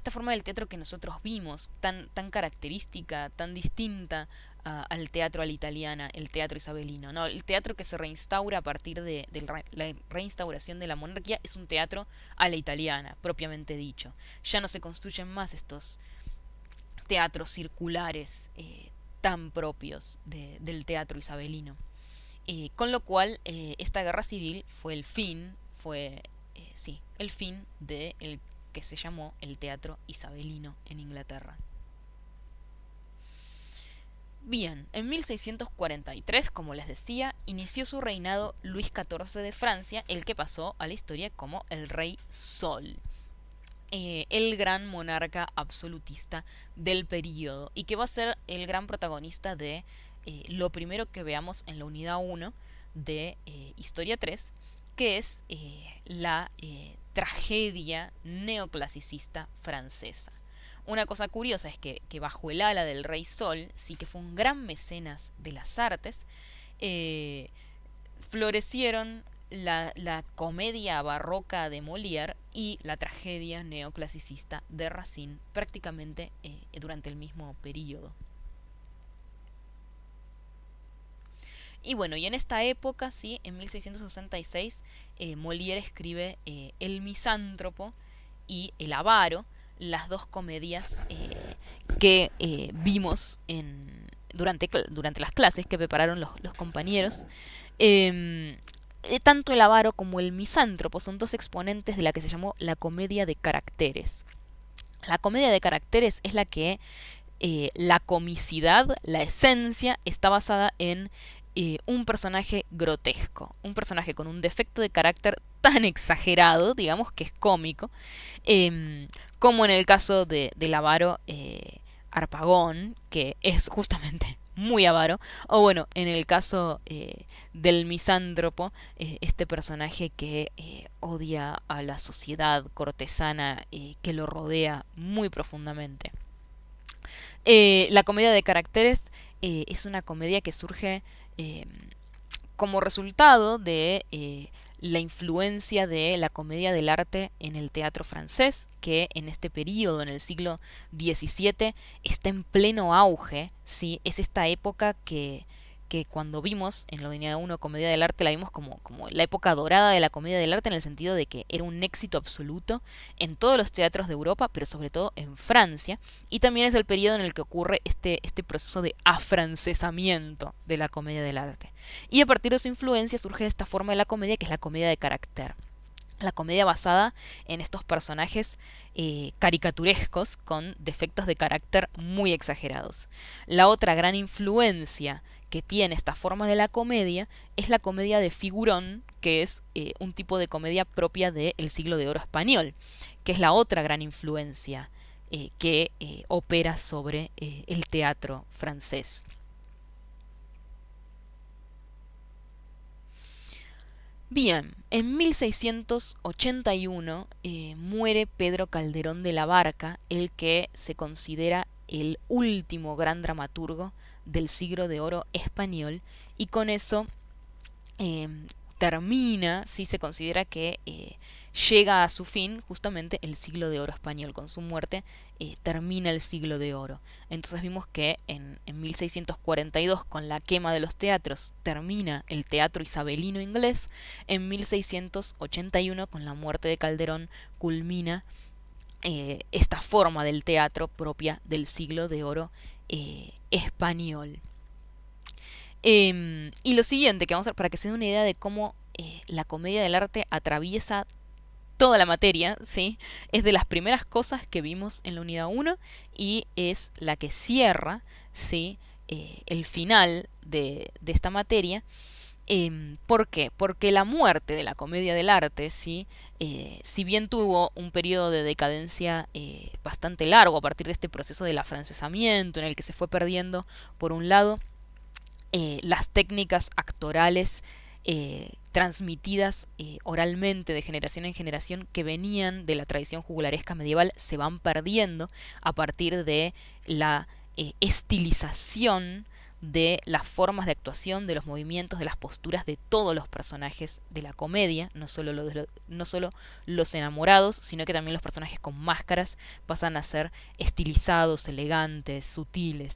esta forma del teatro que nosotros vimos, tan característica, tan distinta al teatro a la italiana, el teatro isabelino, ¿no? El teatro que se reinstaura a partir de la reinstauración de la monarquía es un teatro a la italiana, propiamente dicho. Ya no se construyen más estos teatros circulares tan propios del teatro isabelino. Con lo cual, esta guerra civil fue el fin, el fin de el que se llamó el teatro isabelino en Inglaterra. Bien, en 1643, como les decía, inició su reinado Luis XIV de Francia, el que pasó a la historia como el Rey Sol, el gran monarca absolutista del período, y que va a ser el gran protagonista de lo primero que veamos en la unidad 1 de Historia 3, que es la tragedia neoclasicista francesa. Una cosa curiosa es que bajo el ala del Rey Sol, sí que fue un gran mecenas de las artes, florecieron la comedia barroca de Molière y la tragedia neoclasicista de Racine prácticamente durante el mismo periodo. Y bueno, y en esta época, sí, en 1666, Molière escribe El Misántropo y El Avaro, las dos comedias que vimos durante las clases que prepararon los compañeros. Tanto El Avaro como El Misántropo son dos exponentes de la que se llamó la comedia de caracteres. La comedia de caracteres es la que la comicidad, la esencia, está basada en un personaje grotesco, un personaje con un defecto de carácter tan exagerado, digamos que es cómico, como en el caso del avaro Harpagón, que es justamente muy avaro, o bueno, en el caso del misántropo, este personaje que odia a la sociedad cortesana que lo rodea muy profundamente. La comedia de caracteres es una comedia que surge como resultado de la influencia de la comedia del arte en el teatro francés, que en este periodo, en el siglo XVII, está en pleno auge, ¿sí? Es esta época que cuando vimos en la unidad 1 Comedia del Arte, la vimos como la época dorada de la comedia del arte, en el sentido de que era un éxito absoluto en todos los teatros de Europa, pero sobre todo en Francia, y también es el periodo en el que ocurre este proceso de afrancesamiento de la comedia del arte. Y a partir de su influencia surge esta forma de la comedia, que es la comedia de carácter. La comedia basada en estos personajes caricaturescos con defectos de carácter muy exagerados. La otra gran influencia que tiene esta forma de la comedia es la comedia de figurón, que es un tipo de comedia propia del siglo de oro español, que es la otra gran influencia que opera sobre el teatro francés. Bien, en 1681 muere Pedro Calderón de la Barca, el que se considera el último gran dramaturgo del siglo de oro español, y con eso termina, sí se considera que llega a su fin justamente el siglo de oro español. Con su muerte termina el siglo de oro. Entonces vimos que en 1642, con la quema de los teatros, termina el teatro isabelino inglés. En 1681, con la muerte de Calderón, culmina esta forma del teatro propia del siglo de oro español. Y lo siguiente que vamos a ver, para que se den una idea de cómo la comedia del arte atraviesa toda la materia, ¿sí? Es de las primeras cosas que vimos en la unidad 1 y es la que cierra, ¿sí? El final de esta materia. ¿Por qué? Porque la muerte de la comedia del arte, ¿sí? Si bien tuvo un periodo de decadencia bastante largo a partir de este proceso del afrancesamiento en el que se fue perdiendo, por un lado, las técnicas actorales transmitidas oralmente de generación en generación, que venían de la tradición juglaresca medieval, se van perdiendo a partir de la estilización de las formas de actuación, de los movimientos, de las posturas de todos los personajes de la comedia, no solo los enamorados, sino que también los personajes con máscaras pasan a ser estilizados, elegantes, sutiles.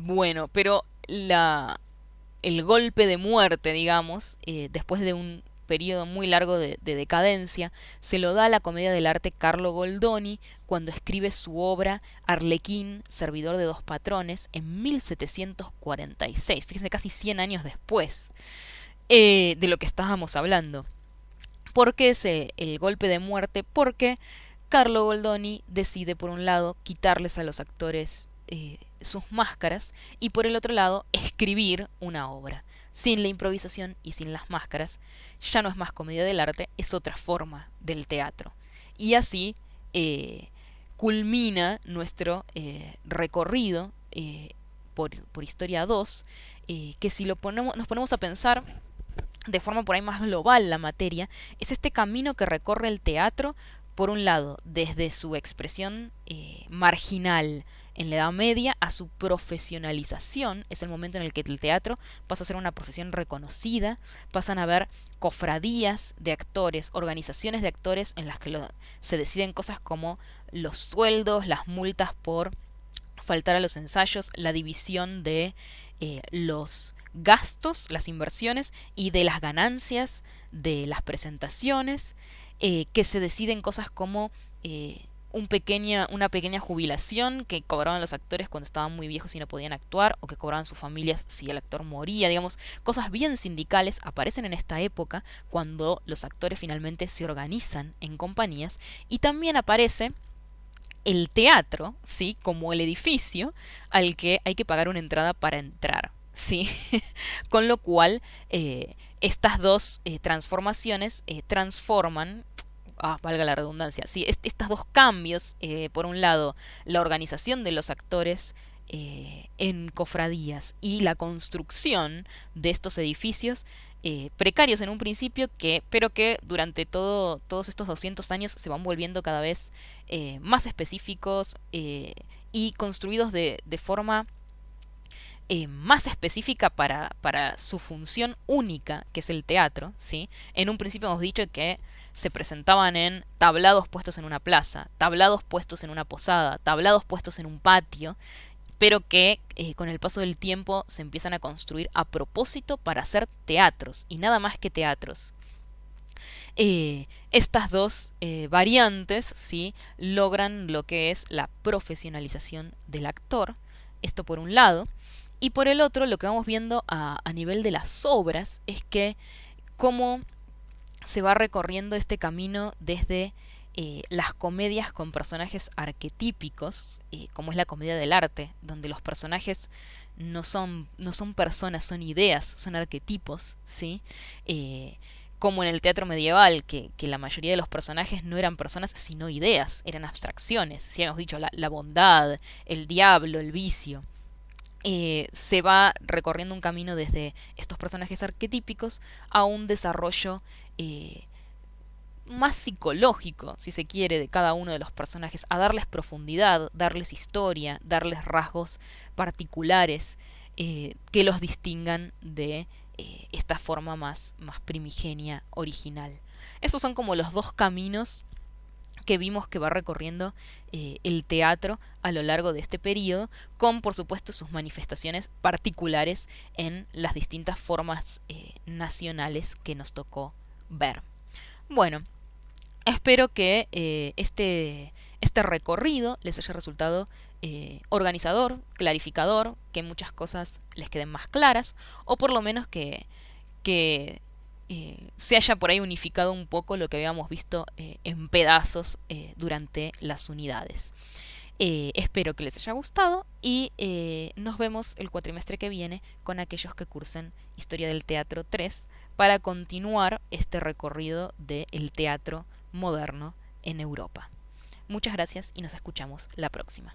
Bueno, pero el golpe de muerte, digamos, después de un periodo muy largo de decadencia, se lo da a la comedia del arte Carlo Goldoni cuando escribe su obra Arlequín, servidor de dos patrones, en 1746. Fíjense, casi 100 años después de lo que estábamos hablando. ¿Por qué el golpe de muerte? Porque Carlo Goldoni decide, por un lado, quitarles a los actores sus máscaras y, por el otro lado, escribir una obra. Sin la improvisación y sin las máscaras, ya no es más comedia del arte, es otra forma del teatro. Y así culmina nuestro recorrido por Historia 2, que si nos ponemos a pensar de forma por ahí más global la materia, es este camino que recorre el teatro, por un lado, desde su expresión marginal en la Edad Media a su profesionalización. Es el momento en el que el teatro pasa a ser una profesión reconocida, pasan a haber cofradías de actores, organizaciones de actores en las que se deciden cosas como los sueldos, las multas por faltar a los ensayos, la división de los gastos, las inversiones y de las ganancias de las presentaciones, que se deciden cosas como una pequeña jubilación que cobraban los actores cuando estaban muy viejos y no podían actuar, o que cobraban sus familias si el actor moría. Digamos, cosas bien sindicales aparecen en esta época cuando los actores finalmente se organizan en compañías, y también aparece el teatro, ¿sí?, como el edificio al que hay que pagar una entrada para entrar, ¿sí? Con lo cual, estas dos transformaciones transforman, valga la redundancia, ¿sí?, estos dos cambios, por un lado, la organización de los actores en cofradías y la construcción de estos edificios precarios en un principio, pero que durante todos estos 200 años se van volviendo cada vez más específicos y construidos de forma más específica para su función única, que es el teatro, ¿sí? En un principio hemos dicho que se presentaban en tablados puestos en una plaza, tablados puestos en una posada, tablados puestos en un patio, pero que con el paso del tiempo se empiezan a construir a propósito para hacer teatros, y nada más que teatros. Estas dos variantes, ¿sí?, logran lo que es la profesionalización del actor, esto por un lado, y por el otro lo que vamos viendo a nivel de las obras es que cómo se va recorriendo este camino desde las comedias con personajes arquetípicos, como es la comedia del arte, donde los personajes no son personas, son ideas, son arquetipos, ¿sí? Como en el teatro medieval, que la mayoría de los personajes no eran personas, sino ideas, eran abstracciones. Si hemos dicho, la bondad, el diablo, el vicio. Se va recorriendo un camino desde estos personajes arquetípicos a un desarrollo más psicológico, si se quiere, de cada uno de los personajes, a darles profundidad, darles historia, darles rasgos particulares que los distingan de esta forma más primigenia, original. Estos son como los dos caminos que vimos que va recorriendo el teatro a lo largo de este periodo, con por supuesto sus manifestaciones particulares en las distintas formas nacionales que nos tocó ver. Bueno, espero que este recorrido les haya resultado organizador, clarificador, que muchas cosas les queden más claras, o por lo menos que se haya por ahí unificado un poco lo que habíamos visto en pedazos durante las unidades. Espero que les haya gustado y nos vemos el cuatrimestre que viene con aquellos que cursen Historia del Teatro 3 para continuar este recorrido del teatro moderno en Europa. Muchas gracias y nos escuchamos la próxima.